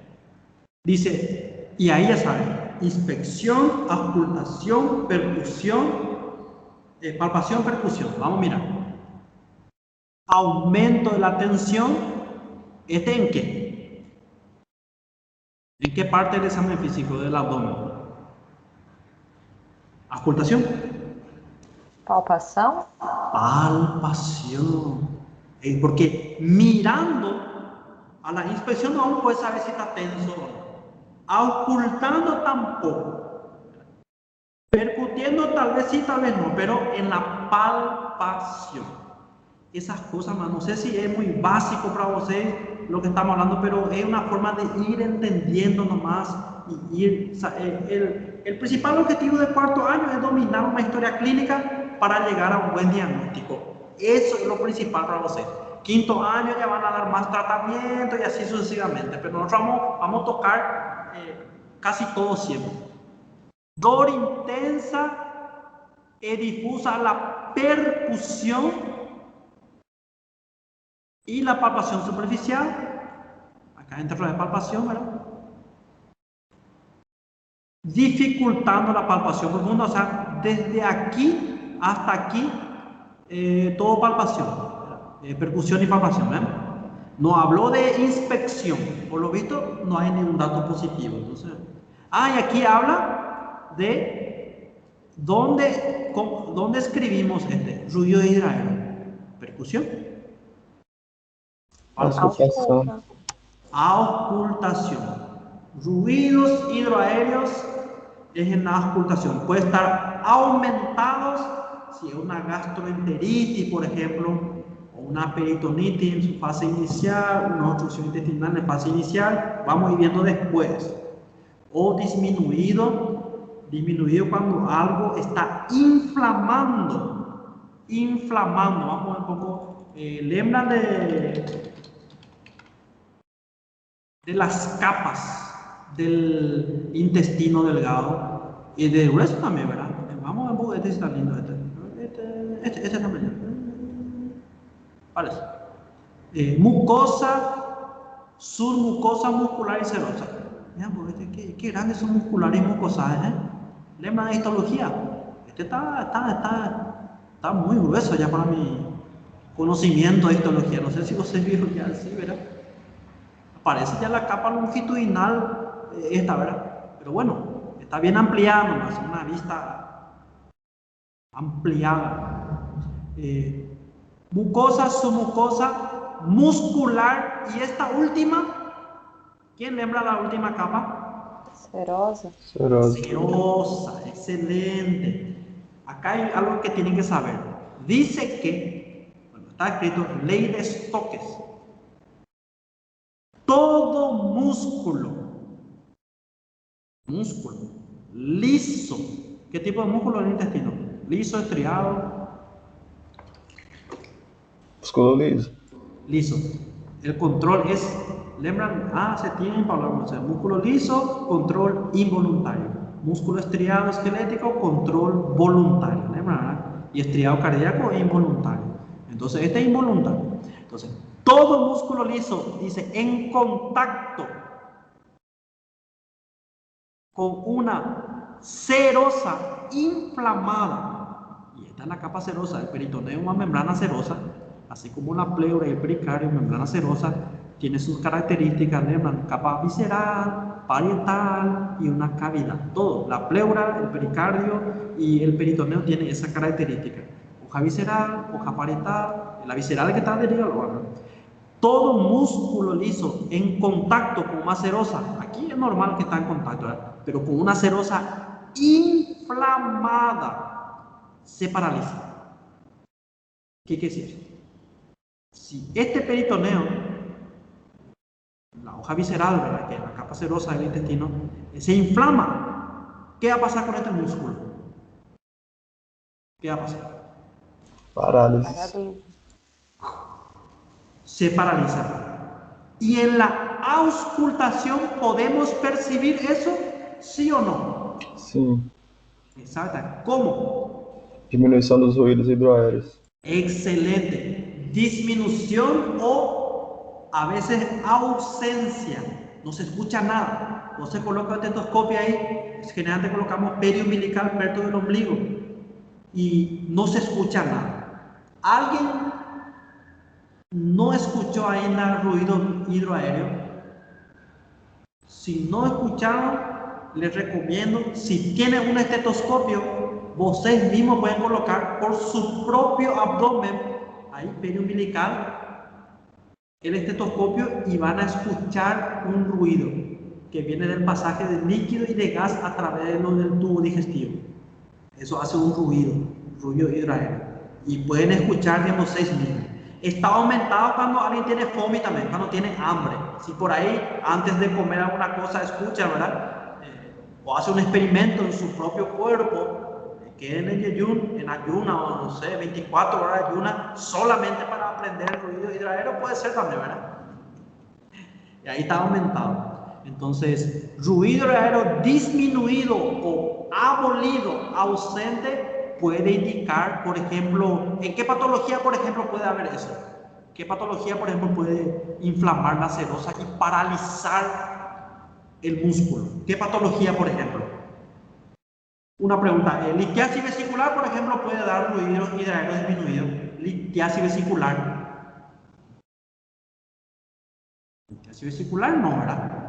Dice, y ahí ya saben, inspección, auscultación, percusión, palpación, percusión. Vamos a mirar. Aumento de la tensión. ¿Este en qué? ¿En qué parte del examen físico del abdomen? Auscultación. Palpação? Palpación. Porque mirando A la inspección aún puedes saber si está tenso o no. Auscultando tampoco. Percutiendo tal vez sí, tal vez no, pero en la palpación. Esas cosas más, no sé si es muy básico para ustedes lo que estamos hablando, pero es una forma de ir entendiendo nomás y ir. El principal objetivo de cuarto año es dominar una historia clínica para llegar a un buen diagnóstico. Eso es lo principal para ustedes. Quinto año ya van a dar más tratamiento y así sucesivamente, pero nosotros vamos a tocar casi todo siempre. Dor intensa y difusa, la percusión y la palpación superficial. Acá entra la palpación, ¿verdad? Dificultando la palpación profunda, o sea, desde aquí hasta aquí, todo palpación, percusión y palpación, ¿verdad? No habló de inspección, por lo visto no hay ningún dato positivo. Entonces, y aquí habla de dónde escribimos ruido hidroaéreo, percusión, Auscultação. auscultación. Ruidos hidroaéreos es en la auscultación. Puede estar aumentados si es una gastroenteritis, por ejemplo, o una peritonitis en su fase inicial, una obstrucción intestinal en fase inicial, vamos a ir viendo después. O disminuido cuando algo está inflamando. Vamos a ver un poco, lembran de las capas del intestino delgado y del grueso también, ¿verdad? Vamos a ver un poco, este está lindo, este también. Parece. Mucosa, submucosa muscular y serosa. Miramos, qué grandes son musculares y mucosas, ¿eh? Lema de histología. Este está muy grueso ya para mi conocimiento de histología. No sé si vos vieron ya así, ¿verdad? Aparece ya la capa longitudinal esta, ¿verdad? Pero bueno, está bien ampliada nomás, una vista ampliada. Mucosa, submucosa, muscular y esta última, ¿quién lembra la última capa? Serosa. Serosa, excelente. Acá hay algo que tienen que saber. Dice que, bueno, está escrito ley de Stokes. Todo músculo liso. ¿Qué tipo de músculo en el intestino? Liso, estriado. Músculo liso. Liso. El control es, lembran, se tienen para hablar, o sea, músculo liso, control involuntario. Músculo estriado esquelético, control voluntario. ¿Lembran? Y estriado cardíaco e involuntario. Entonces, este es involuntario. Entonces, todo músculo liso, dice, en contacto con una serosa inflamada, y esta es la capa serosa, el peritoneo es una membrana serosa, así como la pleura y el pericardio, membrana serosa, tiene sus características, capa visceral, parietal y una cavidad. Todo, la pleura, el pericardio y el peritoneo tienen esa característica. Hoja visceral, hoja parietal, la visceral es que está adherida al órgano. Todo músculo liso en contacto con una serosa, aquí es normal que está en contacto, ¿verdad? Pero con una serosa inflamada, se paraliza. ¿Qué quiere decir? Si este peritoneo, la hoja visceral, ¿verdad?, que es la capa serosa del intestino, se inflama, ¿qué va a pasar con este músculo? ¿Qué va a pasar? Parálisis. Se paraliza. Y en la auscultación podemos percibir eso, ¿sí o no? Sim. Exacto. ¿Cómo? Diminuição dos ruídos hidroaéreos. Excelente. Disminución o a veces ausencia. No se escucha nada. No se coloca el estetoscopio ahí. Generalmente colocamos perio umbilical perto del ombligo y no se escucha nada. ¿Alguien no escuchó ahí nada ruido hidroaéreo? Si no escucharon, les recomiendo, si tienen un estetoscopio, ustedes mismos pueden colocar por su propio abdomen, ahí perio umbilical, el estetoscopio y van a escuchar un ruido que viene del pasaje de líquido y de gas a través del tubo digestivo. Eso hace un ruido hidroaéreo. Y pueden escuchar, digamos, 6 mil. Está aumentado cuando alguien tiene fome también, cuando tiene hambre. Si por ahí, antes de comer alguna cosa, escucha, ¿verdad? O hace un experimento en su propio cuerpo, que en ayuna, o no sé, 24 horas de ayuna, solamente para aprender el ruido hidroaéreo, puede ser también, ¿verdad? Y ahí está aumentado. Entonces, ruido hidroaéreo disminuido o abolido, ausente, puede indicar, por ejemplo, ¿en qué patología, por ejemplo, puede haber eso? ¿Qué patología, por ejemplo, puede inflamar la serosa y paralizar el músculo? ¿Qué patología, por ejemplo? Una pregunta, litiasis vesicular, por ejemplo, puede dar ruido hidroaéreo disminuido. Litiasis vesicular. Litiasis vesicular no, ¿verdad?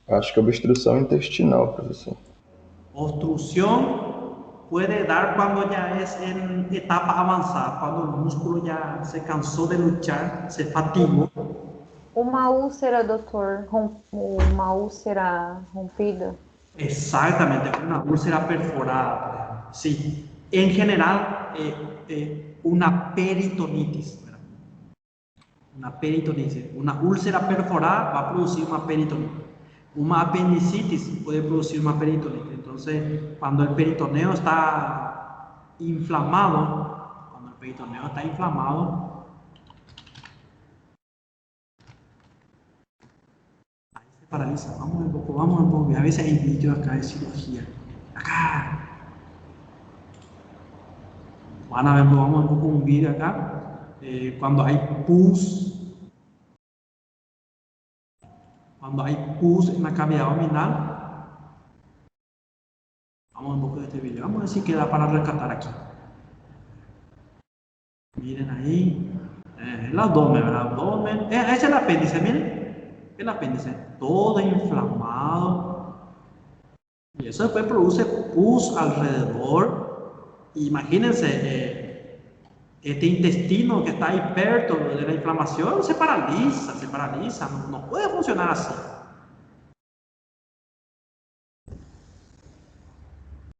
Acho que obstrução intestinal, professor. Obstrucción puede dar cuando ya es en etapa avanzada, cuando el músculo ya se cansó de luchar, se fatigó. Uma úlcera, doutor, uma úlcera rompida. Exactamente, una úlcera perforada, por ejemplo. Sí, en general, una peritonitis, ¿verdad? Una peritonitis, una úlcera perforada va a producir una peritonitis. Una apendicitis puede producir una peritonitis. Entonces, cuando el peritoneo está inflamado, ahí se paraliza. Vamos un poco. A veces hay vídeos acá de cirugía. Acá. Van a ver, vamos un poco un vídeo acá. Cuando hay pus. Cuando hay pus en la cavidad abdominal. Vamos un poco de este video. Vamos a ver si queda para rescatar aquí. Miren ahí. El abdomen, ¿verdad? Abdomen. Ese es el apéndice, miren. El apéndice. Todo inflamado. Y eso después produce pus alrededor. Imagínense, este intestino que está ahí perto de la inflamación se paraliza. No puede funcionar así.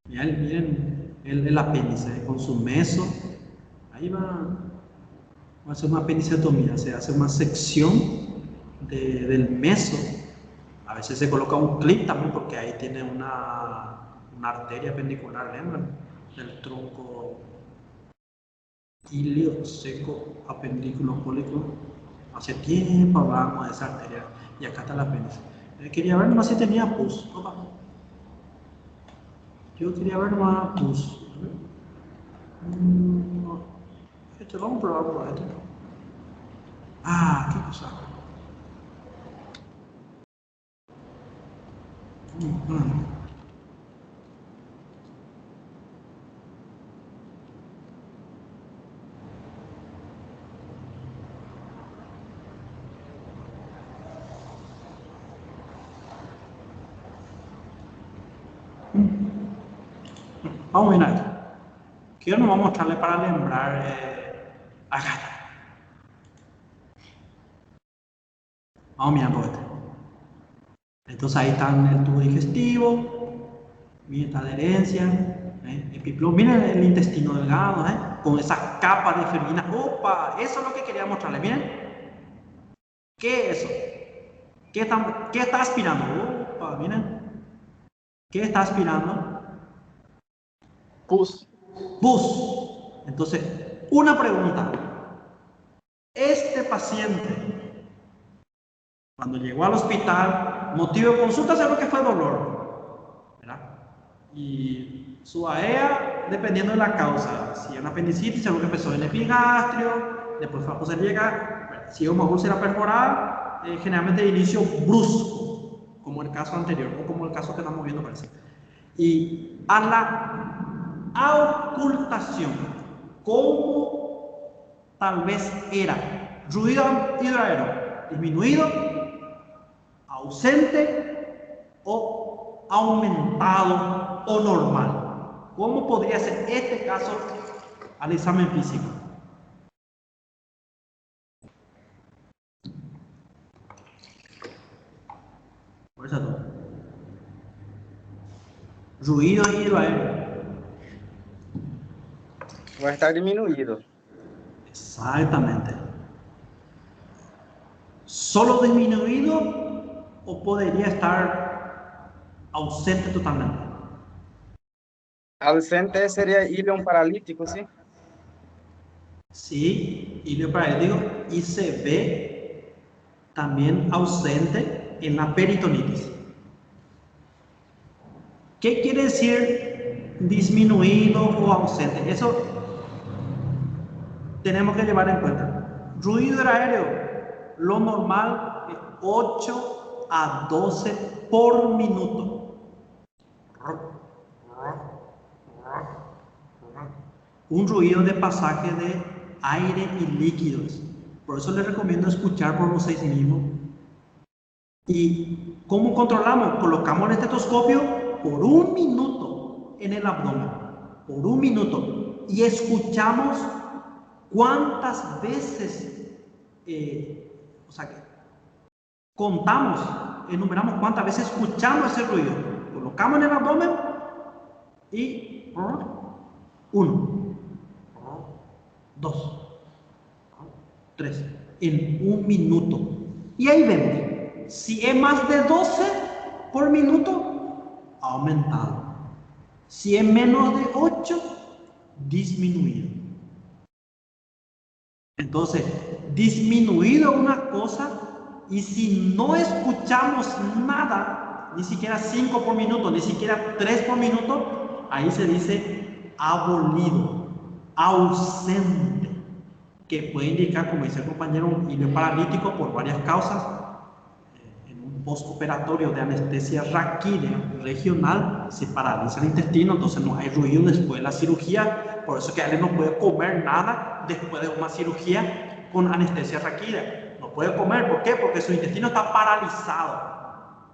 Miren el apéndice con su meso. Ahí va a hacer una apendicectomía, se hace una sección del meso. A veces se coloca un clip también porque ahí tiene una arteria apendicular, ¿lembran? Del tronco ilio seco apendículo pólico. Hace tiempo hablábamos de esa arteria y acá está el apéndice. Quería ver nomás si tenía pus. Opa. Yo quería ver nomás pus. Este vamos a probar por este. Qué cosa. Vamos a mirar esto. Quiero nomás mostrarle para lembrar acá. Vamos mirando este. Entonces ahí está el tubo digestivo, miren esta adherencia, epiplomo, miren el intestino delgado, con esa capa de fermina. ¡Opa! Eso es lo que quería mostrarles, miren. ¿Qué es eso? ¿Qué está aspirando? ¡Opa! Miren. ¿Qué está aspirando? Pus. Pus. Entonces, una pregunta. Este paciente, cuando llegó al hospital, motivo de consulta seguro que fue dolor, ¿verdad? Y su AEA, dependiendo de la causa, si es una apendicitis, seguro que empezó en el epigastrio, después fue a poseer llega, si es una úlcera perforada, generalmente de inicio brusco, como el caso anterior, o como el caso que estamos viendo parece. Y a la auscultación, ¿cómo tal vez era? Ruido hidroaéreo disminuido, ausente o aumentado o normal. ¿Cómo podría ser este caso al examen físico? Fuerza 2. Ruido hidroaéreo. Va a estar disminuido. Exactamente. ¿Solo disminuido o podría estar ausente totalmente? Ausente sería ilion paralítico, ¿sí? Sí, hilo paralítico, y se ve también ausente en la peritonitis. ¿Qué quiere decir disminuido o ausente? Eso tenemos que llevar en cuenta. Ruido aéreo, lo normal es 8 a 12 por minuto. Un ruido de pasaje de aire y líquidos. Por eso les recomiendo escuchar por ustedes mismos. ¿Y cómo controlamos? Colocamos el estetoscopio por 1 minuto en el abdomen. Por 1 minuto. Y escuchamos cuántas veces, o sea, que contamos, enumeramos cuántas veces escuchamos ese ruido. Colocamos en el abdomen y 1, 2, 3, en 1 minuto. Y ahí vemos, si es más de 12 por minuto, aumentado. Si es menos de 8, disminuido. Entonces, disminuido una cosa, y si no escuchamos nada, ni siquiera 5 por minuto, ni siquiera 3 por minuto, ahí se dice abolido, ausente, que puede indicar, como dice el compañero, un hilo paralítico por varias causas. En un postoperatorio de anestesia raquídea regional se paraliza el intestino, entonces no hay ruido después de la cirugía. Por eso que alguien no puede comer nada después de una cirugía con anestesia raquídea. No puede comer, ¿por qué? Porque su intestino está paralizado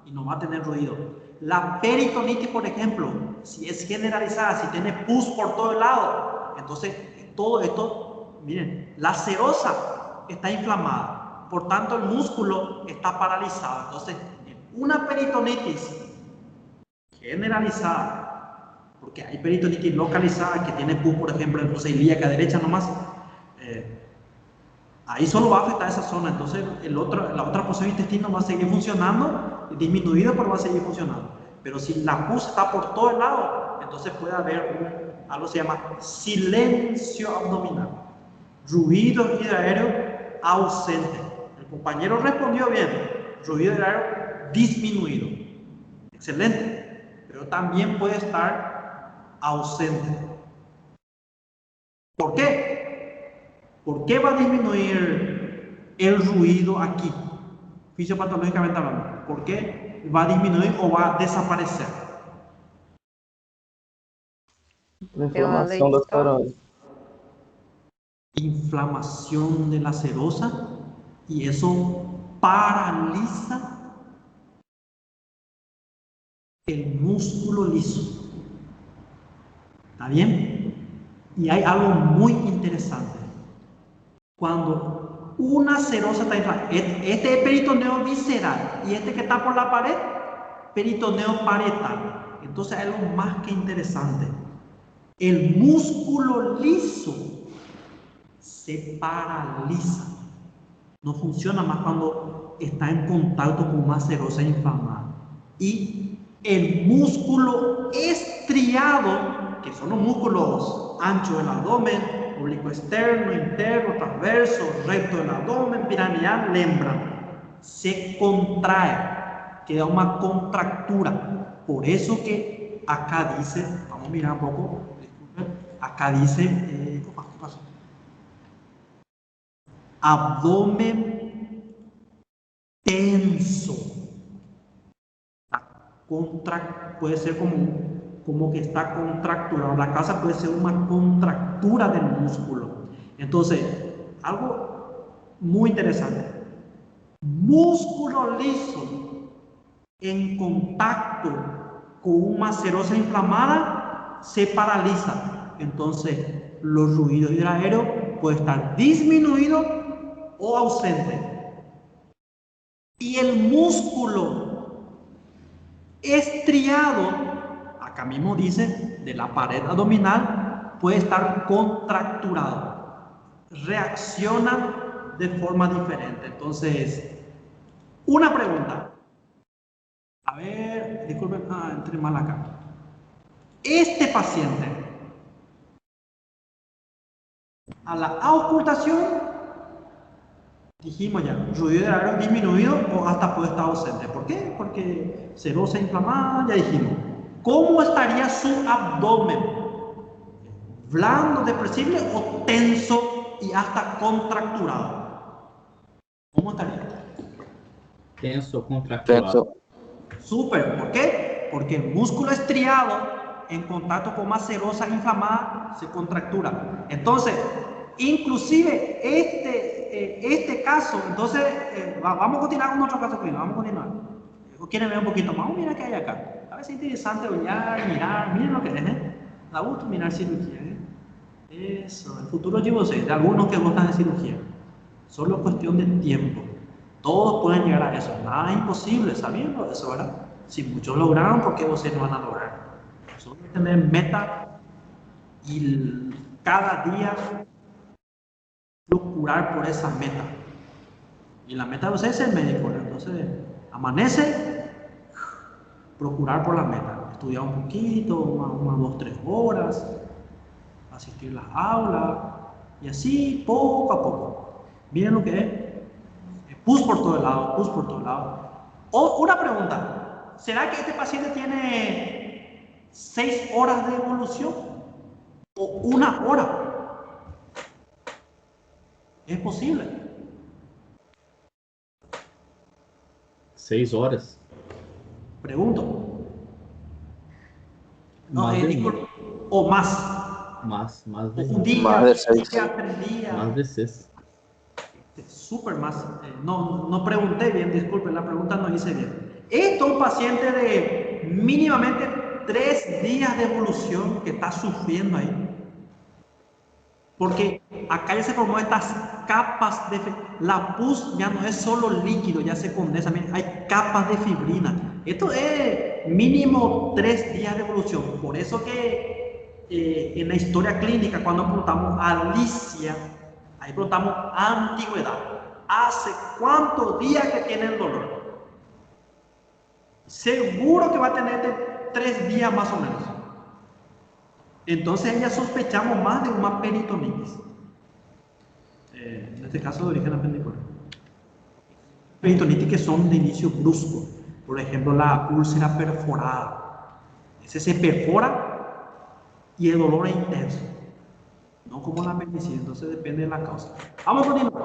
y no va a tener ruido. La peritonitis, por ejemplo, si es generalizada, si tiene pus por todo el lado, entonces todo esto, miren, la serosa está inflamada, por tanto el músculo está paralizado. Entonces, una peritonitis generalizada, porque hay peritonitis localizada que tiene pus, por ejemplo, en fosa ilíaca derecha nomás, ahí solo va a afectar esa zona. Entonces la otra porción del intestino va a seguir funcionando, disminuido, pero va a seguir funcionando. Pero si la pus está por todo el lado, entonces puede haber algo que se llama silencio abdominal, ruido hidroaéreo ausente. El compañero respondió bien, ruido hidroaéreo disminuido, excelente, pero también puede estar ausente. ¿Por qué? ¿Por qué va a disminuir el ruido aquí, fisiopatológicamente hablando? ¿Por qué va a disminuir o va a desaparecer? Por inflamação das faringes. Inflamación de la serosa, y eso paraliza el músculo liso. ¿Está bien? Y hay algo muy interesante. Cuando una serosa está inflamada, este es peritoneo visceral y este que está por la pared, peritoneo parietal. Entonces hay algo más que interesante. El músculo liso se paraliza. No funciona más cuando está en contacto con una serosa inflamada. Y el músculo estriado, que son los músculos anchos del abdomen, oblicuo externo, interno, transverso, recto del abdomen, piramidal, lembra, se contrae, queda una contractura. Por eso que acá dice, vamos a mirar un poco, disculpen, acá dice, abdomen tenso. Puede ser como que está contracturado. La causa puede ser una contractura del músculo. Entonces, algo muy interesante. Músculo liso en contacto con una serosa inflamada se paraliza. Entonces, los ruidos hidroaéreos pueden estar disminuidos o ausentes. Y el músculo estriado, acá mismo dice, de la pared abdominal, puede estar contracturado. Reacciona de forma diferente. Entonces, una pregunta. A ver, disculpen, entré mal acá. Este paciente, a la auscultación, dijimos ya, ruido de aire disminuido o hasta puede estar ausente. ¿Por qué? Porque serosa inflamada, ya dijimos. ¿Cómo estaría su abdomen? ¿Blando, depresible o tenso y hasta contracturado? ¿Cómo estaría? Tenso, contractuado. Tenso. Súper. ¿Por qué? Porque el músculo estriado en contacto con más serosa inflamada se contractura. Entonces, inclusive este caso, entonces, vamos a continuar con otro caso clínico, vamos a continuar. ¿Quieren ver un poquito más? Mira qué hay acá. A veces es interesante mirar, miren lo que es, Da gusto mirar cirugía, Eso, el futuro yo sé, de algunos que gustan de cirugía. Solo cuestión de tiempo. Todos pueden llegar a eso. Nada es imposible, sabiendo eso, ¿verdad? Si muchos lograron, ¿por qué ustedes no van a lograr? Solo tener meta y cada día procurar por esa meta. Y la meta de ustedes es el médico, ¿verdad? Entonces, amanece, procurar por la meta. Estudiar un poquito, unas 2-3 horas, asistir a las aulas, y así poco a poco. Miren lo que es. Push por todo lado, push por todo lado. O una pregunta, ¿será que este paciente tiene 6 horas de evolución? ¿O 1 hora? ¿Es posible? 6 horas. Pregunto. No, Más de disculpe, o más. Más de Un día, Más de 6. 3 días. Más de 6. Súper más. No pregunté bien, disculpen, la pregunta no hice bien. Esto es un paciente de mínimamente 3 días de evolución que está sufriendo ahí. Porque acá ya se formó estas capas de... La pus ya no es solo líquido, ya se condensa, hay capas de fibrina. Esto es mínimo 3 días de evolución. Por eso que en la historia clínica, cuando preguntamos Alicia, ahí preguntamos antigüedad. ¿Hace cuántos días que tiene el dolor? Seguro que va a tener de 3 días más o menos. Entonces ya sospechamos más de una peritonitis. En este caso de origen apendicular. Peritonitis que son de inicio brusco. Por ejemplo, la úlcera perforada. Ese se perfora y el dolor es intenso. No como la apendicitis, entonces depende de la causa. Vamos a continuar.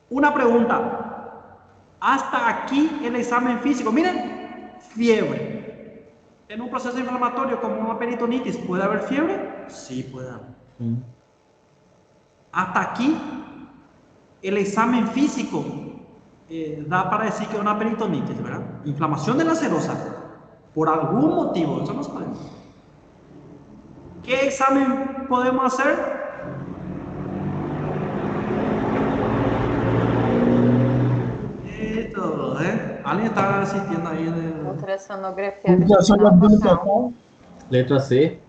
Una pregunta. Hasta aquí el examen físico. Miren, fiebre. En un proceso inflamatorio como una peritonitis, ¿puede haber fiebre? Sí, puede haber. Hasta aquí, el examen físico da para decir que es una peritonitis, ¿verdad? Inflamación de la serosa, por algún motivo, eso no sabemos. ¿Qué examen podemos hacer? Esto, ¿Alguien está asistiendo ahí? Ultrassonografia Ultrassonografia. Letra C.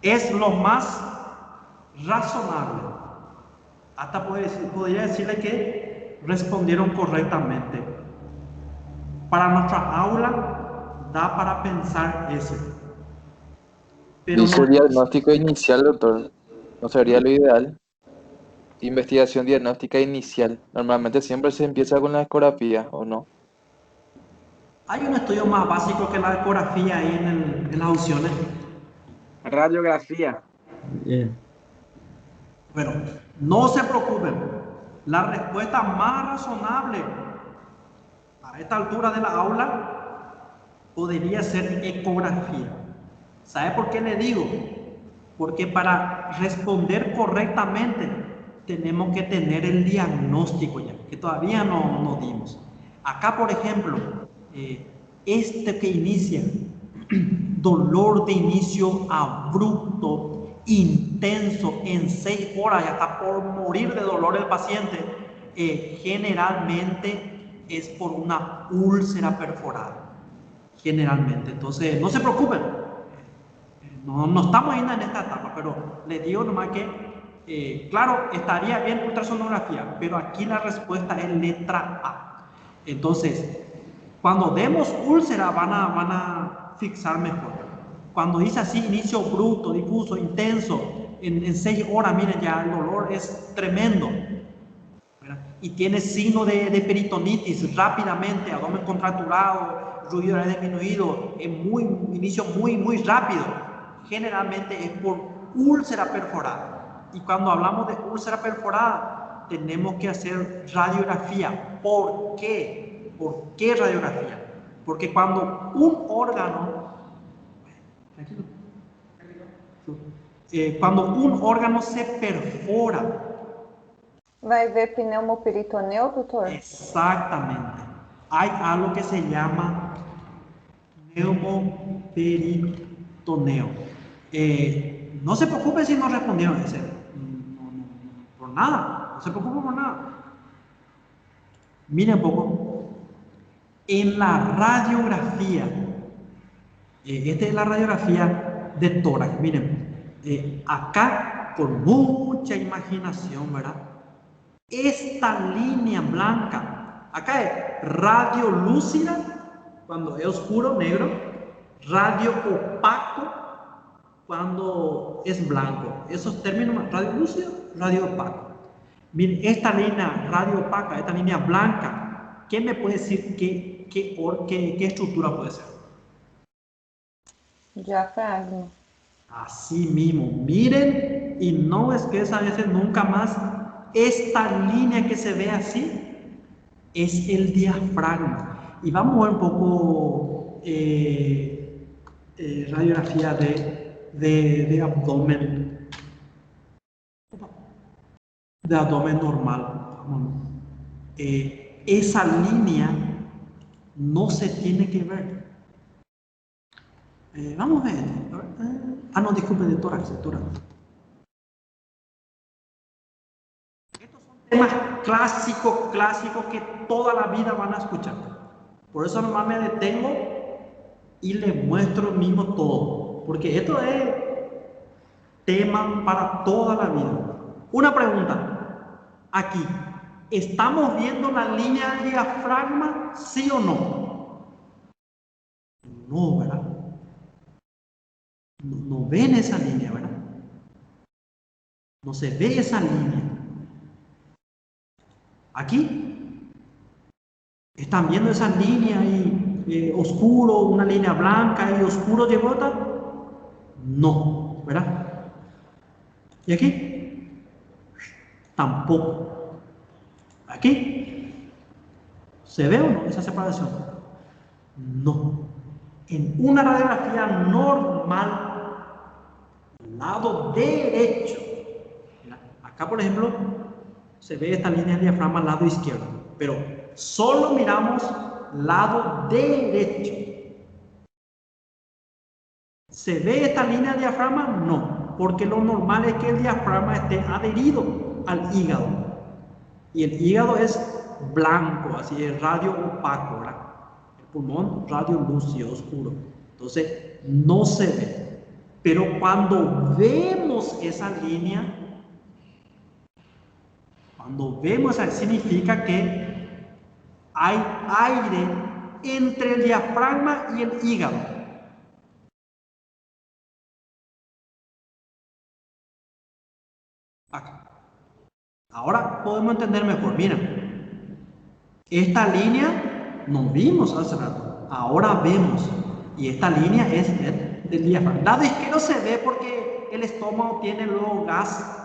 Es lo más razonable. Hasta podría decirle que respondieron correctamente. Para nuestra aula da para pensar eso. Pero Dice diagnóstico inicial, doctor. ¿No sería lo ideal? Investigación diagnóstica inicial. Normalmente siempre se empieza con la ecografía, ¿o no? hay un estudio más básico que la ecografía ahí en las opciones. Radiografía. Bien. Bueno, no se preocupen. La respuesta más razonable a esta altura de la aula podría ser ecografía. ¿Sabe por qué le digo? Porque para responder correctamente tenemos que tener el diagnóstico ya, que todavía no dimos. Acá, por ejemplo, este que inicia, dolor de inicio abrupto, intenso, en 6 horas, ya está por morir de dolor el paciente. generalmente es por una úlcera perforada. Generalmente. Entonces, no se preocupen. No estamos yendo en esta etapa, pero les digo nomás que, claro, estaría bien ultrasonografía, pero aquí la respuesta es letra A. Entonces, cuando demos úlcera van a fixar mejor. Cuando dice así, inicio bruto, difuso, intenso, en 6 horas, miren, ya el dolor es tremendo, ¿verdad? Y tiene signo de peritonitis rápidamente, abdomen contracturado, ruido disminuido, inicio muy rápido. Generalmente es por úlcera perforada. Y cuando hablamos de úlcera perforada, tenemos que hacer radiografía. ¿Por qué? ¿Por qué radiografía? Porque cuando un órgano se perfora. Vai ver pneumoperitoneu, doutor? Exactamente. Hay algo que se llama neumoperitoneo. No se preocupe si no respondieron ese. Por nada. No se preocupe por nada. Miren un poco. En la radiografía, esta es la radiografía de tórax. Miren, acá con mucha imaginación, ¿verdad? Esta línea blanca, acá es radio lúcida, cuando es oscuro, negro, radio opaco, cuando es blanco. Esos términos, radio lúcido, radio opaco. Miren, esta línea radio opaca, esta línea blanca, ¿qué me puede decir qué estructura puede ser? Diafragma. Así mismo, miren, y no es que esa veces nunca más, esta línea que se ve así es el diafragma. Y vamos a ver un poco radiografía de abdomen, normal. Esa línea no se tiene que ver. Vamos a ver. No, disculpe, de tórax. Estos son temas clásicos que toda la vida van a escuchar. Por eso nomás me detengo y les muestro mismo todo. Porque esto es tema para toda la vida. Una pregunta. Aquí, ¿estamos viendo la línea del diafragma, sí o no? No, ¿verdad? No ven esa línea, ¿verdad? No se ve esa línea. Aquí están viendo esa línea ahí, oscuro, una línea blanca y oscuro de gota. No, ¿verdad? ¿Y aquí? Tampoco. Aquí, ¿se ve o no esa separación? No. En una radiografía normal, lado derecho, mira, acá por ejemplo se ve esta línea de diafragma al lado izquierdo, pero solo miramos lado derecho. ¿Se ve esta línea de diafragma? No, porque lo normal es que el diafragma esté adherido al hígado, y el hígado es blanco, así es radio opaco, ¿verdad? El pulmón radio lúcido, oscuro. Entonces no se ve. Pero cuando vemos esa línea, significa que hay aire entre el diafragma y el hígado. Acá. Ahora podemos entender mejor. Mira, esta línea no vimos hace rato, ahora vemos. Y esta línea es del diafragma. Lado izquierdo se ve porque el estómago tiene luego gas,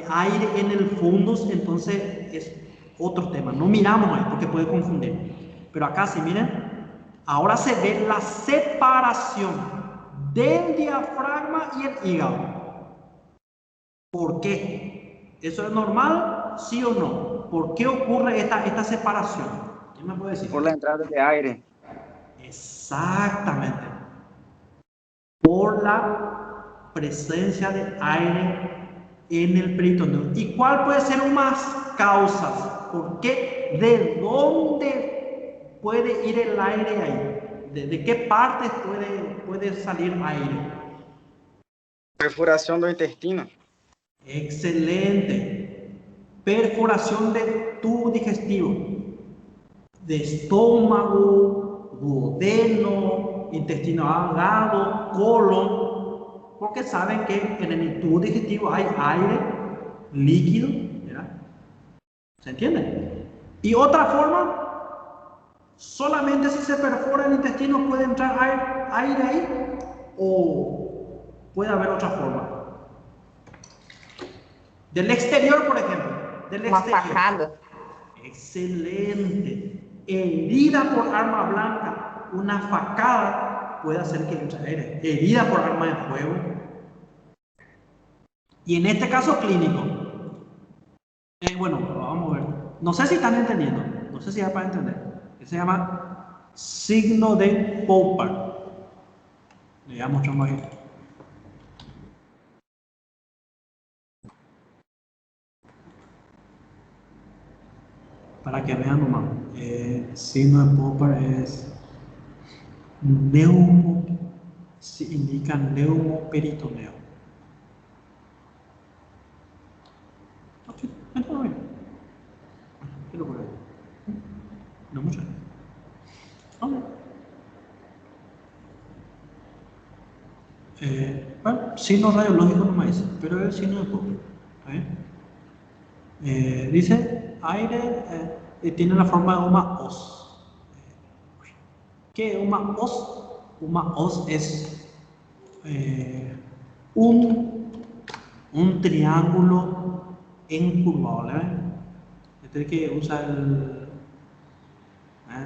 aire en el fundus, entonces es otro tema. No miramos ahí porque puede confundir. Pero acá sí, miren, ahora se ve la separación del diafragma y el hígado. ¿Por qué? ¿Eso es normal? ¿Sí o no? ¿Por qué ocurre esta separación? ¿Quién me puede decir? Por la entrada de aire. Exactamente. Por la presencia de aire en el peritoneo. ¿Y cuál puede ser unas causas? ¿Por qué? ¿De dónde puede ir el aire ahí? ¿De qué partes puede salir aire? Perfuração do intestino. Excelente. Perforación del tubo digestivo, de estómago, duodeno, intestino delgado, colon, porque saben que en el tubo digestivo hay aire líquido, ¿verdad? ¿Se entiende? Y otra forma, solamente si se perfora el intestino puede entrar aire ahí, o puede haber otra forma. Del exterior, por ejemplo. Del Uma exterior. facada. Excelente. Herida por arma blanca, una facada puede hacer que entre aire. Herida por arma de fuego. Y en este caso clínico. Bueno, vamos a ver. No sé si están entendiendo. No sé si es para entender. Se llama signo de Popper. Le voy a mostrar más bien. Para que vean nomás, signo de Popper es indica neumoperitoneo. ¿Qué lo puede ver? No mucho. Bueno, signo radiológico no me dice, pero es el signo de Popper. Dice aire tiene la forma de una hoz. ¿Qué es una hoz? Una hoz es un triángulo encurvado. Este que usa el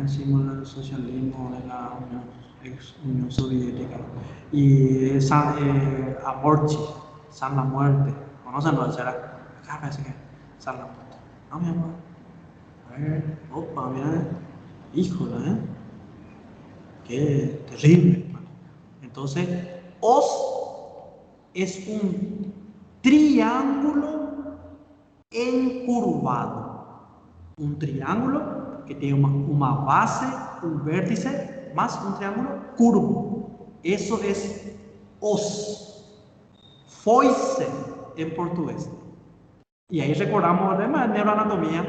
símbolo del socialismo de la Unión Soviética. Y esa Aborchi, San la Muerte. ¿Conocen lo de será? Acá parece que San la Muerte. No, mi amor. A ver, opa, mira. Híjole, qué terrible. Entonces, hoz es un triángulo encurvado. Un triángulo que tiene una base, un vértice, más un triángulo curvo. Eso es hoz. Foice en portugués. Y ahí recordamos de neuroanatomía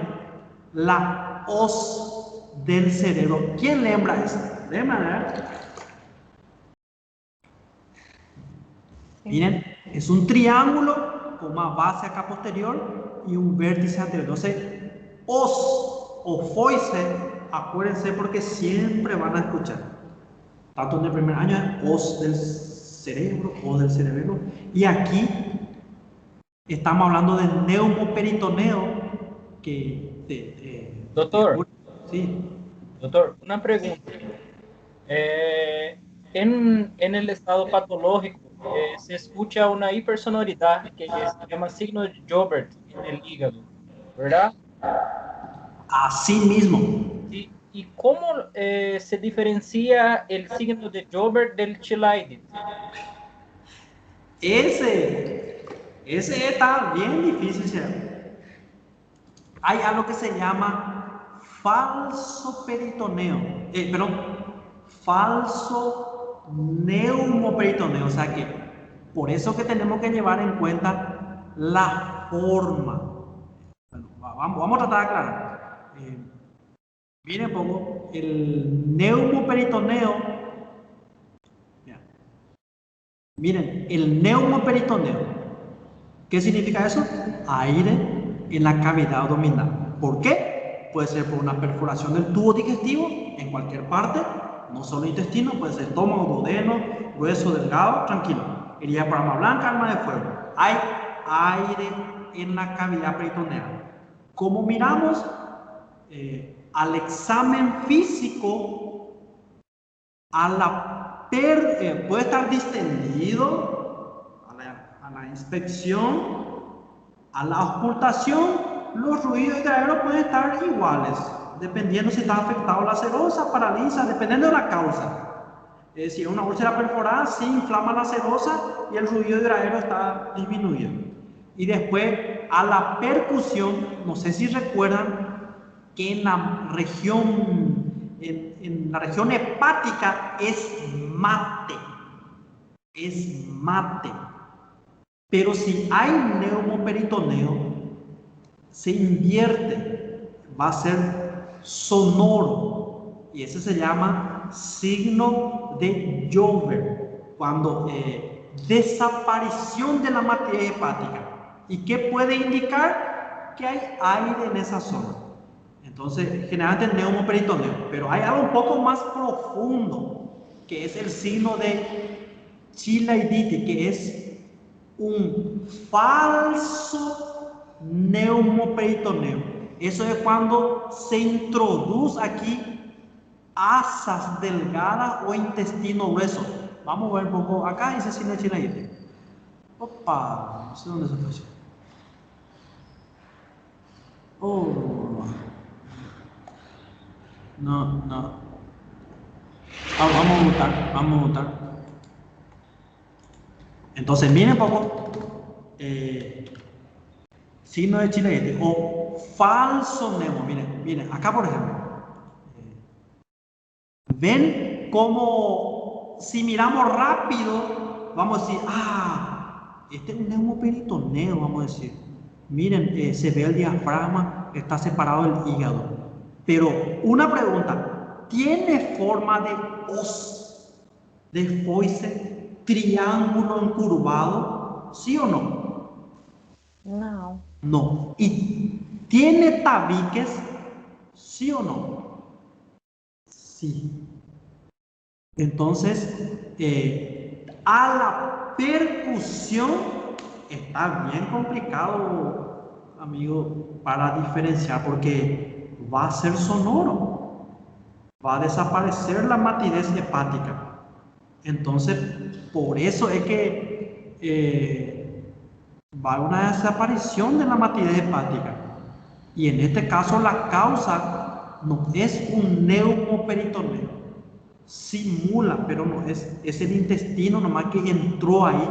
la hoz del cerebro. ¿Quién lembra eso? De manera. Miren, es un triángulo con una base acá posterior y un vértice anterior. Entonces, hoz o foice, acuérdense porque siempre van a escuchar. Tanto en el primer año es hoz del cerebro, hoz del cerebelo. Y aquí estamos hablando de neumoperitoneo Doctor, sí. doctor, una pregunta. En el estado patológico se escucha una hipersonoridad que se llama signo de Joubert en el hígado, ¿verdad? Así mismo. Sí. ¿Y cómo se diferencia el signo de Joubert del Chilaidit? Ese está bien difícil, ¿cierto? Hay algo que se llama falso peritoneo, falso neumoperitoneo, o sea que por eso que tenemos que llevar en cuenta la forma. Bueno, vamos a tratar de aclarar. Miren, pongo el neumoperitoneo. Miren, el neumoperitoneo. ¿Qué significa eso? Aire en la cavidad abdominal. ¿Por qué? Puede ser por una perforación del tubo digestivo en cualquier parte, no solo intestino, puede ser estómago, duodeno, hueso delgado, tranquilo. Herida por arma blanca, arma de fuego. Hay aire en la cavidad peritoneal. Como miramos al examen físico, puede estar distendido a la inspección. A la auscultación, los ruidos de aero pueden estar iguales, dependiendo si está afectado la serosa, paraliza, dependiendo de la causa. Si es una úlcera perforada, sí inflama la serosa y el ruido de aero está disminuido. Y después a la percusión, no sé si recuerdan que en la región hepática es mate. Es mate. Pero si hay neumoperitoneo, se invierte, va a ser sonoro. Y ese se llama signo de Joubert, cuando desaparición de la materia hepática. ¿Y qué puede indicar? Que hay aire en esa zona. Entonces, generalmente neumoperitoneo. Pero hay algo un poco más profundo, que es el signo de chilaiditi, que es un falso neumoperitoneo. Eso es cuando se introduce aquí asas delgadas o intestino grueso. Vamos a ver un poco. Acá dice signo de chilaiditi. Opa, no sé dónde se fue. Oh. No. Vamos a votar. Entonces, miren un poco. Signo de chilaiditi o falso nemo. Miren, acá por ejemplo. ¿Ven cómo si miramos rápido, vamos a decir, este es un neumoperitoneo, vamos a decir. Miren, se ve el diafragma, está separado del hígado. Pero una pregunta, ¿tiene forma de os, de foice, triángulo encurvado? ¿Sí o no? No. No. ¿Y tiene tabiques? ¿Sí o no? Sí. Entonces, a la percusión está bien complicado, amigo, para diferenciar, porque va a ser sonoro, va a desaparecer la matidez hepática. Entonces, por eso es que va a haber una desaparición de la matidez hepática. Y en este caso la causa no es un neumoperitoneo. Simula, pero no es el intestino nomás que entró ahí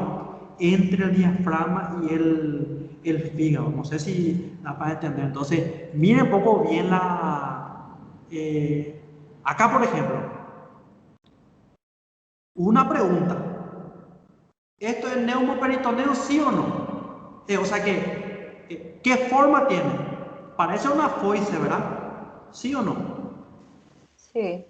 entre el diafragma y el fígado. No sé si la para entender. Entonces, miren un poco bien acá, por ejemplo, una pregunta. ¿Esto es neumoperitoneo, sí o no? O sea que, ¿qué forma tiene? Parece una foice, ¿verdad? ¿Sí o no? Sí.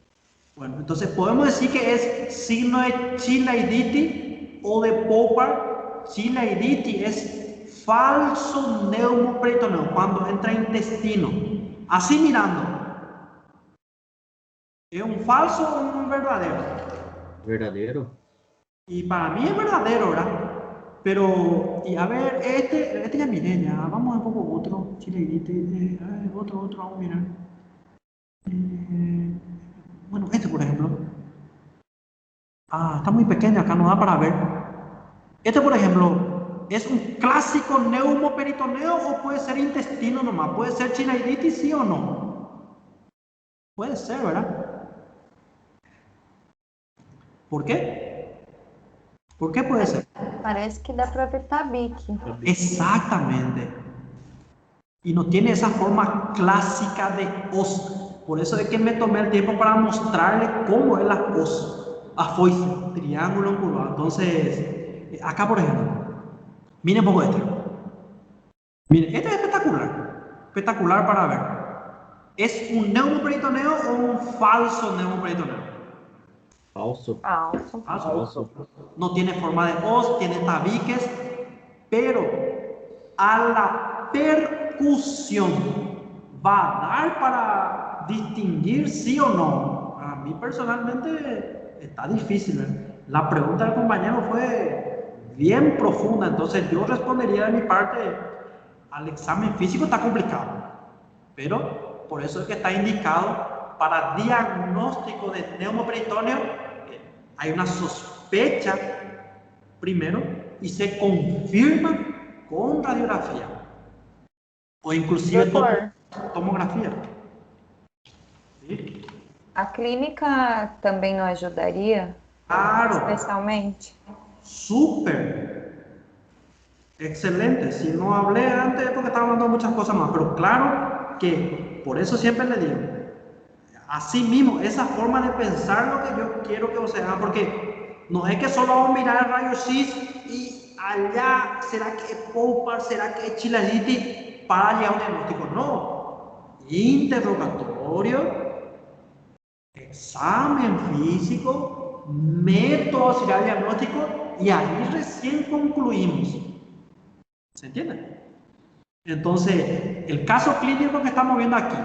Bueno, entonces podemos decir que es signo de chilaiditi o de Popper. Chilaiditi es falso neumoperitoneo, cuando entra intestino. Así mirando. ¿Es un falso o un verdadero? Verdadero. Y para mí es verdadero, ¿verdad? Pero, y a ver, este ya miré, ya. Vamos a ver un poco otro. Chilaiditi, otro, vamos a mirar. Bueno, este por ejemplo. Está muy pequeño, acá no da para ver. Este por ejemplo, ¿es un clásico neumoperitoneo o puede ser intestino nomás? ¿Puede ser chilaiditi, sí o no? Puede ser, ¿verdad? ¿Por qué? ¿Por qué puede ser? Parece que dá para ver tabique. Exactamente. Y no tiene esa forma clásica de os. Por eso es que me tomé el tiempo para mostrarle cómo es la os. Foice, triángulo encurvado. Entonces, acá por ejemplo, miren un poco este. Miren, este es espectacular. Espectacular para ver. ¿Es un neumoperitoneo o un falso neumoperitoneo? Falso. Falso. No tiene forma de os, tiene tabiques, pero a la percusión va a dar para distinguir sí o no. A mí personalmente está difícil, ¿eh? La pregunta del compañero fue bien profunda, entonces yo respondería de mi parte, al examen físico está complicado, pero por eso es que está indicado para diagnóstico de neumoperitoneo. Hay una sospecha primero y se confirma con radiografía o inclusive Doutor, tomografía. ¿Sí? a clínica também não ajudaria? Claro, Especialmente? súper. Excelente. Si no hablé antes es porque estaba hablando de muchas cosas más, pero claro que por eso siempre le digo, así mismo, esa forma de pensar lo que yo quiero que ustedes hagan, porque no es que solo vamos a mirar el rayo X y allá, ¿será que es POPAR? ¿Será que es Chilaiditi? Para llegar a un diagnóstico. No. Interrogatorio, examen físico, método auxiliar diagnóstico, y ahí recién concluimos. ¿Se entiende? Entonces, el caso clínico que estamos viendo aquí: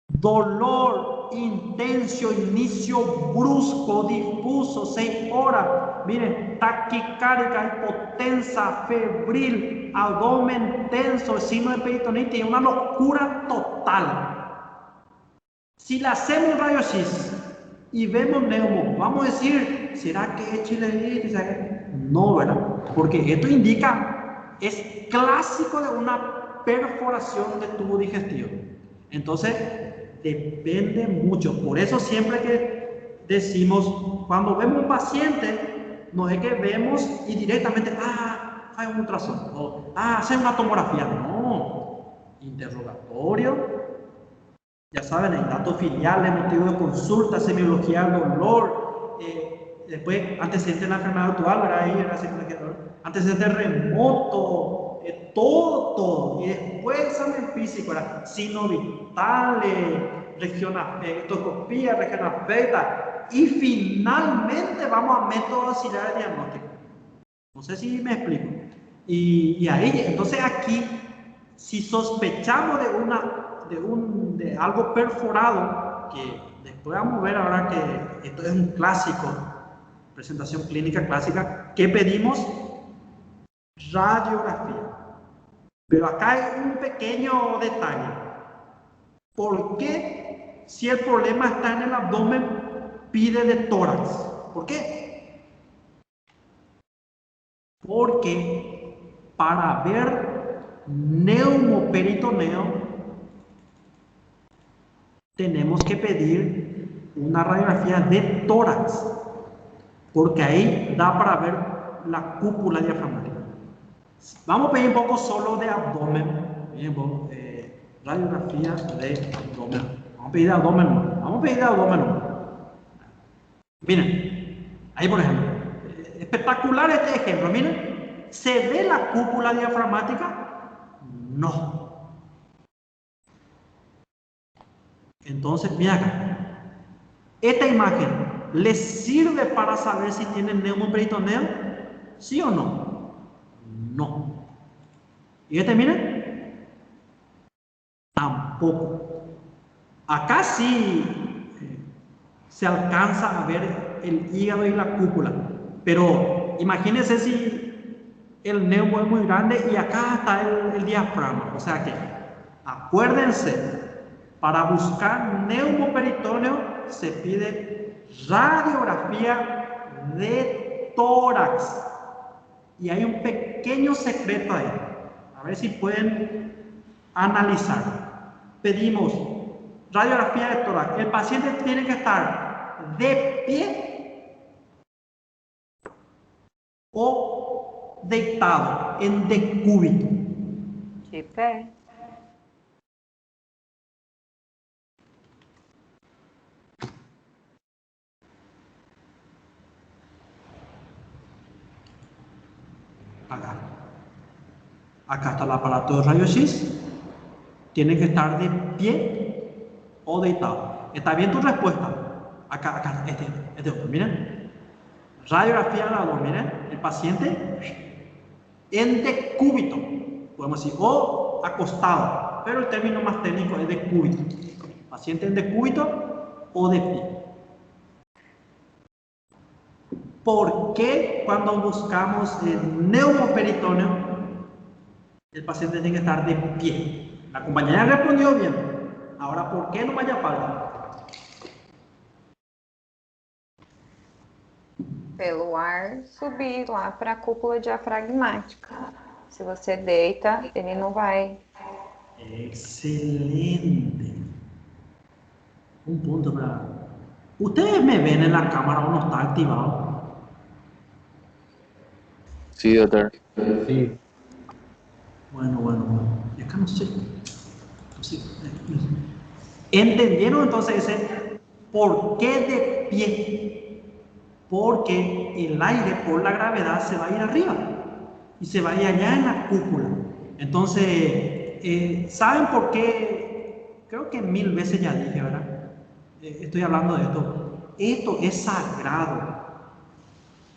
dolor intenso, inicio brusco, difuso, 6 horas. Miren, taquicárdica, hipotensa, febril, abdomen tenso, signo de peritonitis, una locura total. Si le hacemos rayo X y vemos neumo, vamos a decir, ¿será que es chilaiditiis? No, ¿verdad? Porque esto indica, es clásico de una perforación de tubo digestivo. Entonces, depende mucho. Por eso siempre que decimos, cuando vemos un paciente, no es que vemos y directamente, hay un ultrasonido, o hace una tomografía. No, interrogatorio. Ya saben, el dato filial, el motivo de consulta, semiología del dolor, después antecedentes de la enfermedad actual, ¿verdad? Ahí era antecedentes remoto, todo. Y después examen físico, ¿verdad? Signos vitales, endoscopía, región afecta. Y finalmente vamos a método auxiliar de diagnóstico. No sé si me explico. Y ahí, entonces aquí, si sospechamos de algo perforado, que después vamos a ver ahora que esto es un clásico, presentación clínica clásica, ¿qué pedimos? Radiografía. Pero acá hay un pequeño detalle. ¿Por qué, si el problema está en el abdomen, pide de tórax? ¿Por qué? Porque para ver neumoperitoneo tenemos que pedir una radiografía de tórax, porque ahí da para ver la cúpula diafragmática. Vamos a pedir un poco solo de abdomen. Radiografía de abdomen. Vamos a pedir de abdomen. Miren, ahí por ejemplo, espectacular este ejemplo. Miren, ¿se ve la cúpula diafragmática? No. Entonces, mira acá. ¿Esta imagen les sirve para saber si tienen neumoperitoneo? ¿Sí o no? No. ¿Y este, miren? Tampoco. Acá sí se alcanza a ver el hígado y la cúpula. Pero imagínense si el neumo es muy grande y acá está el diafragma. O sea que, acuérdense, para buscar neumoperitoneo se pide radiografía de tórax. Y hay un pequeño secreto ahí. A ver si pueden analizar. Pedimos radiografía de tórax. El paciente tiene que estar de pie o deitado en decúbito. De pé. Acá está el aparato de rayos X. Tiene que estar de pie o deitado. ¿Está bien tu respuesta? Acá, este otro, miren. Radiografía del abdomen, miren. El paciente en decúbito, podemos decir, o acostado, pero el término más técnico es decúbito. Paciente en decúbito o de pie. ¿Por qué cuando buscamos el neumoperitoneo el paciente tiene que estar de pie? La compañera respondió bien. Ahora, ¿por qué no vaya falta? Pelo ar subir lá para a cúpula diafragmática. Se você deita, ele não vai. Excelente. Un punto para... ¿Ustedes me ven en la cámara o no está activado? Sí, doctor. Sí. Bueno. Y acá no sé. No sé. ¿Entendieron entonces ese por qué de pie? Porque el aire por la gravedad se va a ir arriba y se va a ir allá en la cúpula. Entonces, ¿saben por qué? Creo que 1000 veces ya dije, ¿verdad? Estoy hablando de esto. Esto es sagrado.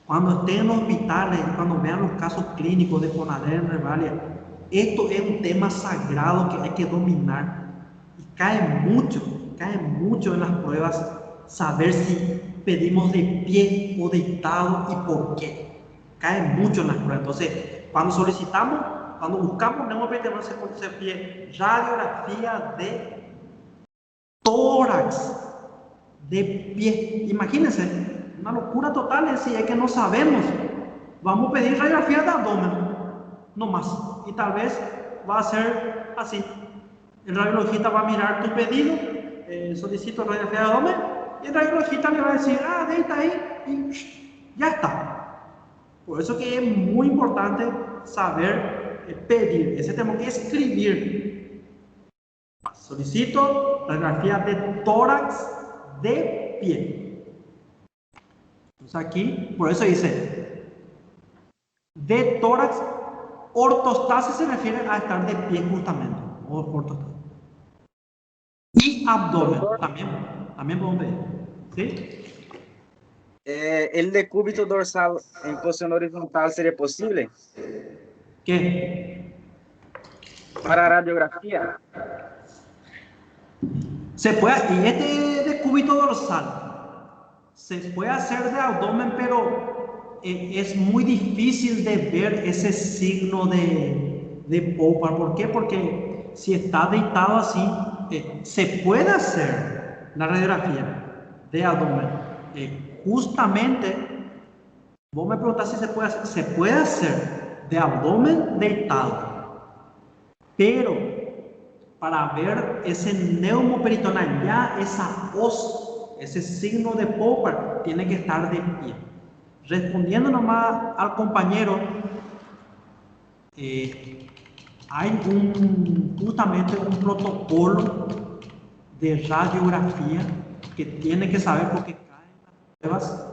Cuando estén en los hospitales, cuando vean los casos clínicos de Conader en Revalia, esto es un tema sagrado que hay que dominar. Y cae mucho en las pruebas saber si pedimos de pie o deitado y por qué. Cae mucho en las pruebas. Entonces, cuando solicitamos, cuando buscamos neumoperitoneal se pide radiografía de tórax de pie. Imagínense, una locura total si es que no sabemos. Vamos a pedir radiografía de abdomen, no más. Y tal vez va a ser así. El radiologista va a mirar tu pedido, solicito radiografía de abdomen, y el radiologista le va a decir, deita ahí, y ya está. Por eso que es muy importante saber pedir. Ese tenemos que escribir. Solicito radiografía de tórax de pie. Entonces aquí, por eso dice, de tórax, ortostasis se refiere a estar de pie justamente. Ortostasis. Y abdomen, también podemos pedir. ¿Sí? El decúbito dorsal en posición horizontal sería posible ¿Qué? para radiografía. Se puede, y este decúbito dorsal se puede hacer de abdomen, pero es muy difícil de ver ese signo de Popper. ¿Por qué? Porque si está deitado así, se puede hacer la radiografía de abdomen. Justamente, vos me preguntás si se puede hacer de abdomen deitado, pero para ver ese neumoperitoneal, ya esa os, ese signo de Popper, tiene que estar de pie. Respondiendo nomás al compañero, hay justamente un protocolo de radiografía que tiene que saber porque caen las pruebas.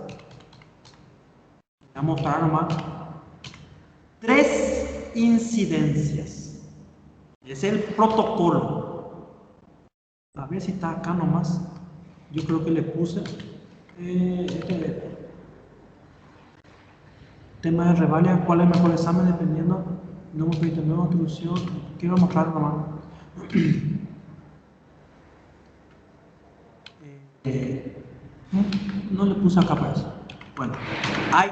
Voy a mostrar nomás 3 incidencias. Es el protocolo. A ver si está acá nomás. Yo creo que le puse tema de Revalia, cuál es el mejor examen dependiendo no hemos visto nueva introducción. Quiero mostrar nomás. No le puse acá para eso. Bueno, hay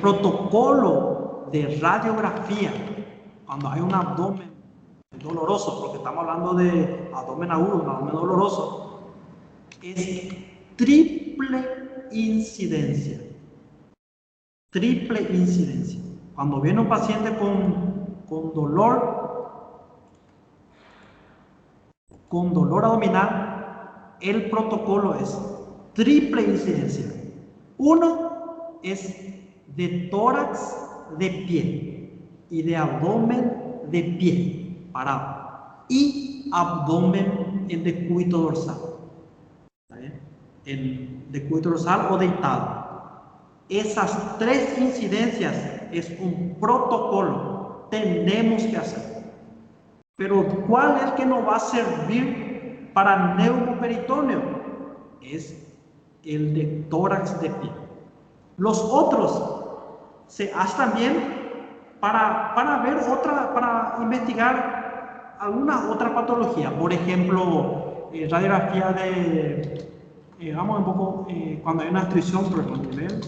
protocolo de radiografía cuando hay un abdomen doloroso, porque estamos hablando de abdomen agudo, un abdomen doloroso, es triple incidencia. Triple incidencia. Cuando viene un paciente con dolor abdominal, el protocolo es triple incidencia. Uno es de tórax de pie y de abdomen de pie, parado, y abdomen en decúbito dorsal. ¿Está bien? En decúbito dorsal o deitado. Esas 3 incidencias es un protocolo, tenemos que hacer. Pero ¿cuál es el que nos va a servir para neumoperitonium? Es el de tórax de pie. Los otros se hacen también para investigar alguna otra patología. Por ejemplo, radiografía vamos un poco, cuando hay una obstrucción por el nivel.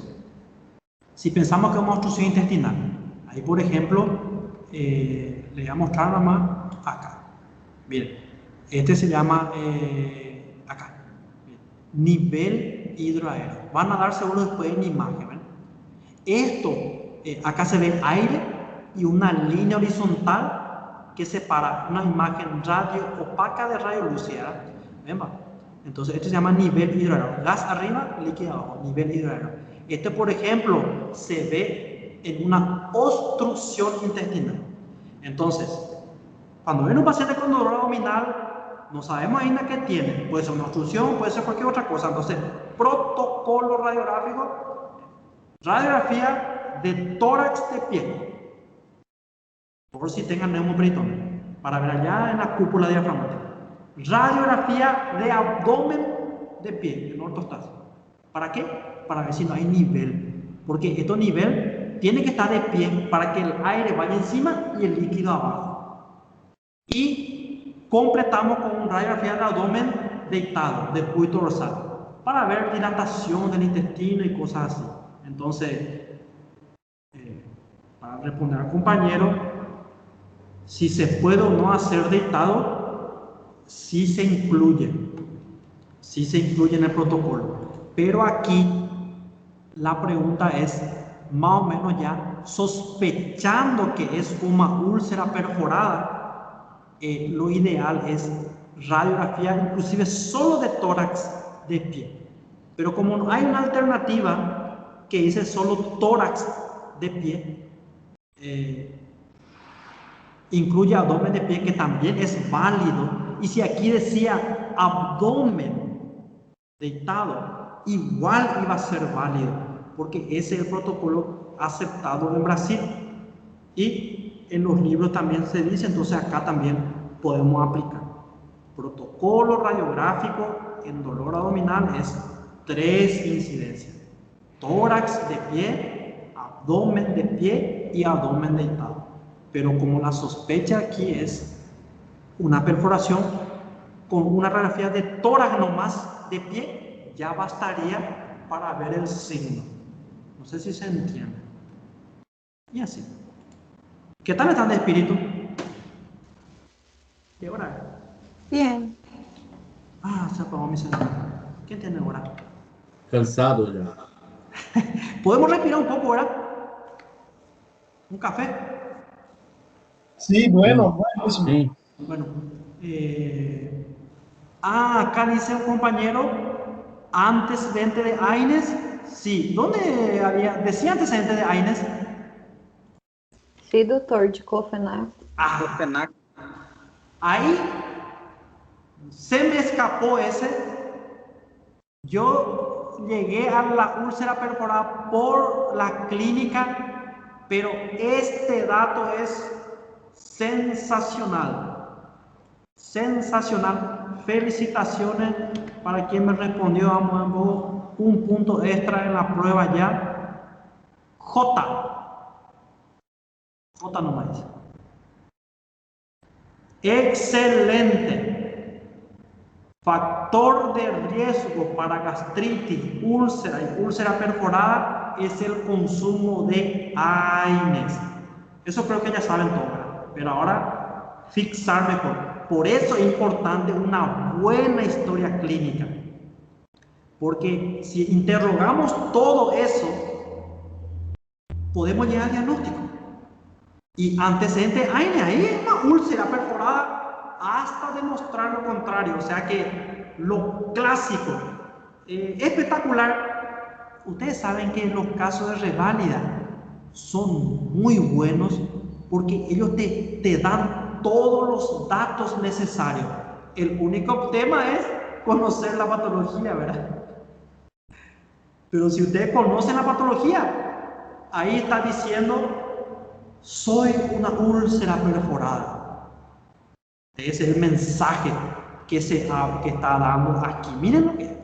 Si pensamos que es una obstrucción intestinal, ahí por ejemplo, le voy a mostrar nada más acá. Miren, este se llama acá. Miren, nivel hidroaéreo. Van a dar seguro después en imagen. ¿Ven? Esto, acá se ve aire y una línea horizontal que separa una imagen radio opaca de radio lúcida. ¿Ven? Entonces, esto se llama nivel hidroaéreo. Gas arriba, líquido abajo, nivel hidroaéreo. Este, por ejemplo, se ve en una obstrucción intestinal. Entonces, cuando viene un paciente con dolor abdominal, no sabemos ainda qué tiene. Puede ser una obstrucción, puede ser cualquier otra cosa. Entonces, protocolo radiográfico, radiografía de tórax de pie, por si tengan neumoperitón, para ver allá en la cúpula diafragmática. Radiografía de abdomen de pie, en ortostasis. ¿Para qué? Para ver si no hay nivel. Porque este nivel tiene que estar de pie para que el aire vaya encima y el líquido abajo. Y completamos con una radiografía del abdomen deitado, de cúbito dorsal, para ver dilatación del intestino y cosas así. Entonces, para responder al compañero, si se puede o no hacer deitado, sí se incluye en el protocolo. Pero aquí la pregunta es, más o menos ya sospechando que es una úlcera perforada, lo ideal es radiografía inclusive solo de tórax de pie. Pero como no hay una alternativa que dice solo tórax de pie, incluye abdomen de pie, que también es válido. Y si aquí decía abdomen deitado, igual iba a ser válido, porque ese es el protocolo aceptado en Brasil. Y en los libros también se dice, entonces acá también podemos aplicar. Protocolo radiográfico en dolor abdominal es 3 incidencias: tórax de pie, abdomen de pie y abdomen deitado. Pero como la sospecha aquí es una perforación, con una radiografía de tórax nomás de pie ya bastaría para ver el signo. No sé si se entiende. Y así. ¿Qué tal están de espíritu? ¿Qué hora es? Bien. Ah, se apagó mi celular. ¿Quién tiene hora? Cansado ya. ¿Podemos respirar un poco ahora? ¿Un café? Sí, bueno, buenísimo. Sí. Bueno, acá dice un compañero, antecedente de AINES. Sí, ¿dónde había? ¿Decía antecedente de AINES? Sí, doutor, de Coffenac. Coffenac. Ahí se me escapó ese. Yo llegué a la úlcera perforada por la clínica, pero este dato es sensacional. Sensacional. Felicitaciones para quien me respondió. Vamos, un punto extra en la prueba ya. J nomás. Excelente. Factor de riesgo para gastritis, úlcera y úlcera perforada es el consumo de AINES. Eso creo que ya saben todo, ¿verdad? Pero ahora fixar mejor. Por eso es importante una buena historia clínica. Porque si interrogamos todo eso, podemos llegar al diagnóstico. Y antecedente AINES, ahí es una úlcera perforada hasta demostrar lo contrario. O sea que lo clásico, espectacular. Ustedes saben que los casos de reválida son muy buenos porque ellos te dan todos los datos necesarios. El único tema es conocer la patología, ¿verdad? Pero si ustedes conocen la patología, ahí está diciendo: soy una úlcera perforada. Ese es el mensaje que está dando aquí. Miren lo que es.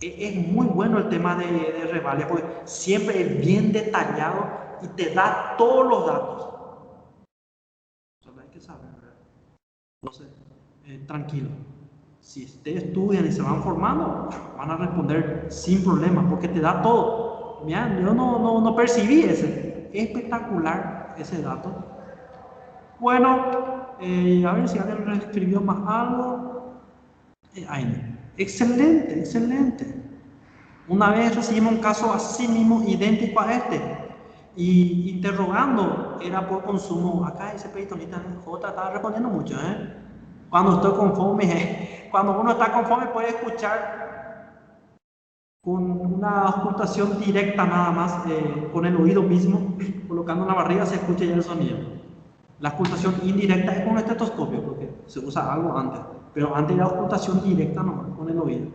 Es muy bueno el tema de reválida, porque siempre es bien detallado y te da todos los datos. Solo hay que saber, ¿verdad? Entonces, tranquilo. Si ustedes estudian y se van formando, van a responder sin problema, porque te da todo. Mira, yo no percibí ese. Espectacular ese dato. Bueno, a ver si alguien me escribió más algo. Excelente, excelente. Una vez recibimos un caso así mismo, idéntico a este, y interrogando, era por consumo. Acá ese peritonita J estaba respondiendo mucho, ¿eh? Cuando estoy conforme, cuando uno está conforme puede escuchar con una auscultación directa nada más, con el oído mismo, colocando en la barriga se escucha ya el sonido. La auscultación indirecta es con el estetoscopio, porque se usa algo antes, pero antes era auscultación directa nomás, con el oído.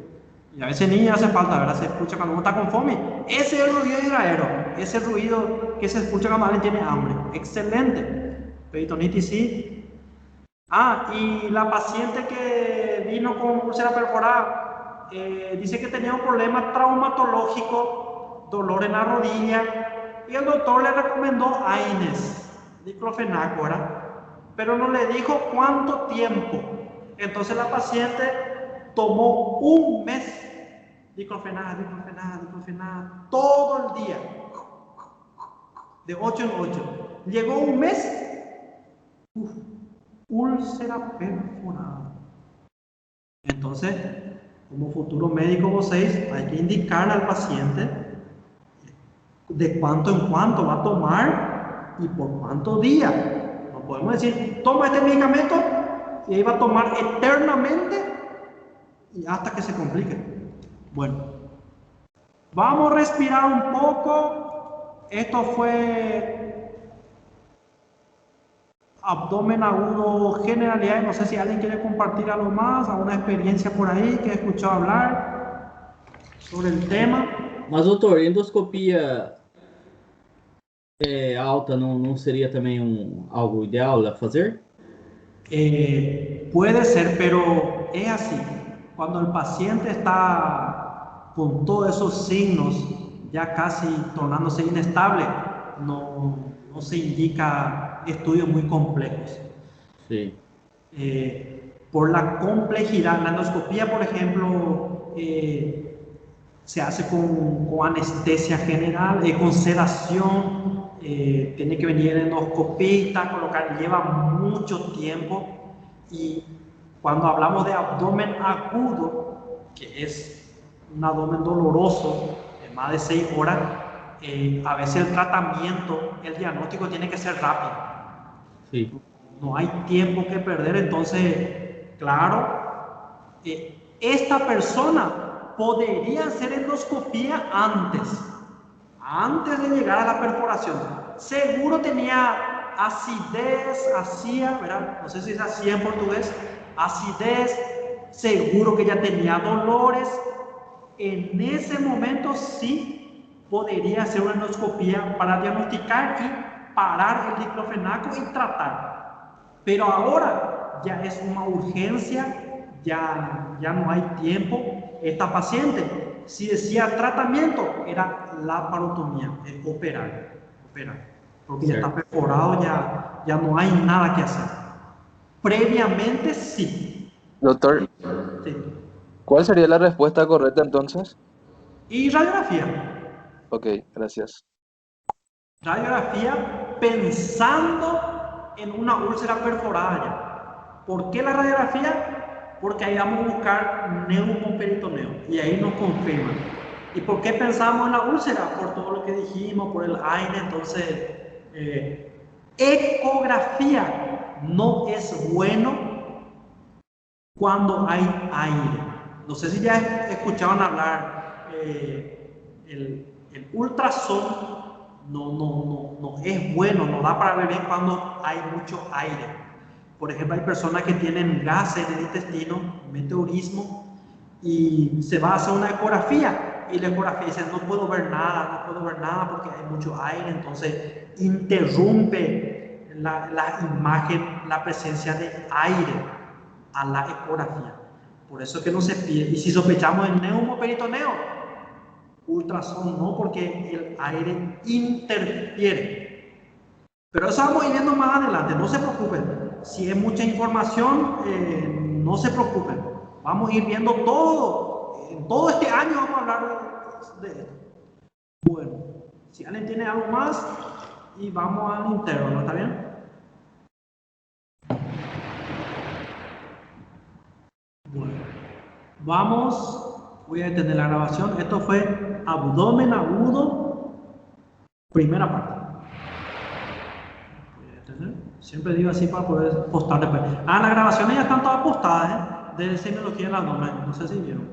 Y a veces ni hace falta, ¿verdad? Se escucha cuando uno está con FOMI. Ese es el ruido hidradero, ese ruido que se escucha cuando alguien tiene hambre. Excelente. Peritonitis sí. Y la paciente que vino con úlcera perforada, dice que tenía un problema traumatológico, dolor en la rodilla, y el doctor le recomendó AINES, diclofenaco, ¿verdad? Pero no le dijo cuánto tiempo. Entonces la paciente tomó un mes diclofenac, todo el día, de 8 en 8. Llegó un mes, úlcera perforada. Entonces, como futuro médico vos hay que indicarle al paciente de cuánto en cuánto va a tomar y por cuánto día. No podemos decir, toma este medicamento y ahí va a tomar eternamente y hasta que se complique. Bueno, vamos a respirar un poco. Esto fue abdomen agudo, generalidades. No sé si alguien quiere compartir algo más, alguna experiencia por ahí que he escuchado hablar sobre el tema. Mas, doutor, endoscopia alta não seria também algo ideal a fazer? Puede ser, pero es así. Cuando el paciente está con todos esos signos ya casi tornándose inestable, no se indica estudios muy complejos. Sí. Por la complejidad, la endoscopía, por ejemplo, se hace con anestesia general, con sedación. Tiene que venir el endoscopista, colocar, lleva mucho tiempo. Y cuando hablamos de abdomen agudo, que es un abdomen doloroso de más de 6 horas, a veces el tratamiento, el diagnóstico tiene que ser rápido. Sí. No hay tiempo que perder. Entonces, claro, esta persona podría hacer endoscopía antes de llegar a la perforación. Seguro tenía acidez, ¿verdad? No sé si es así en portugués, acidez, seguro que ya tenía dolores. En ese momento sí podría hacer una endoscopía para diagnosticar y parar el diclofenaco y tratar. Pero ahora ya es una urgencia, ya no hay tiempo. Esta paciente, si decía tratamiento, era laparotomía, operar, porque ya está perforado, ya no hay nada que hacer. Previamente sí. Doctor, Sí. ¿cuál sería la respuesta correcta entonces? Y radiografía. Ok, gracias. Radiografía pensando en una úlcera perforada ya. ¿Por qué la radiografía? Porque ahí vamos a buscar neumoperitoneo y ahí nos confirman. ¿Y por qué pensamos en la úlcera? Por todo lo que dijimos, por el aire. Entonces, ecografía no es bueno cuando hay aire. No sé si ya escuchaban hablar, el ultrasonido no es bueno, no da para ver bien cuando hay mucho aire. Por ejemplo, hay personas que tienen gases en el intestino, meteorismo, y se va a hacer una ecografía, y la ecografía dice, no puedo ver nada porque hay mucho aire. Entonces interrumpe la imagen, la presencia de aire a la ecografía. Por eso que no se pide. Y si sospechamos el neumoperitoneo, ultrasonido no, porque el aire interfiere. Pero eso vamos a ir viendo más adelante, no se preocupen. Si es mucha información, no se preocupen. Vamos a ir viendo todo. En todo este año vamos a hablar de esto. Bueno, si alguien tiene algo más, y vamos al interno, ¿no está bien? Bueno, voy a detener la grabación. Esto fue abdomen agudo, primera parte. Voy a detener. Siempre digo así para poder postar después. Las grabaciones ya están todas postadas, de semiología del abdomen. No sé si vieron.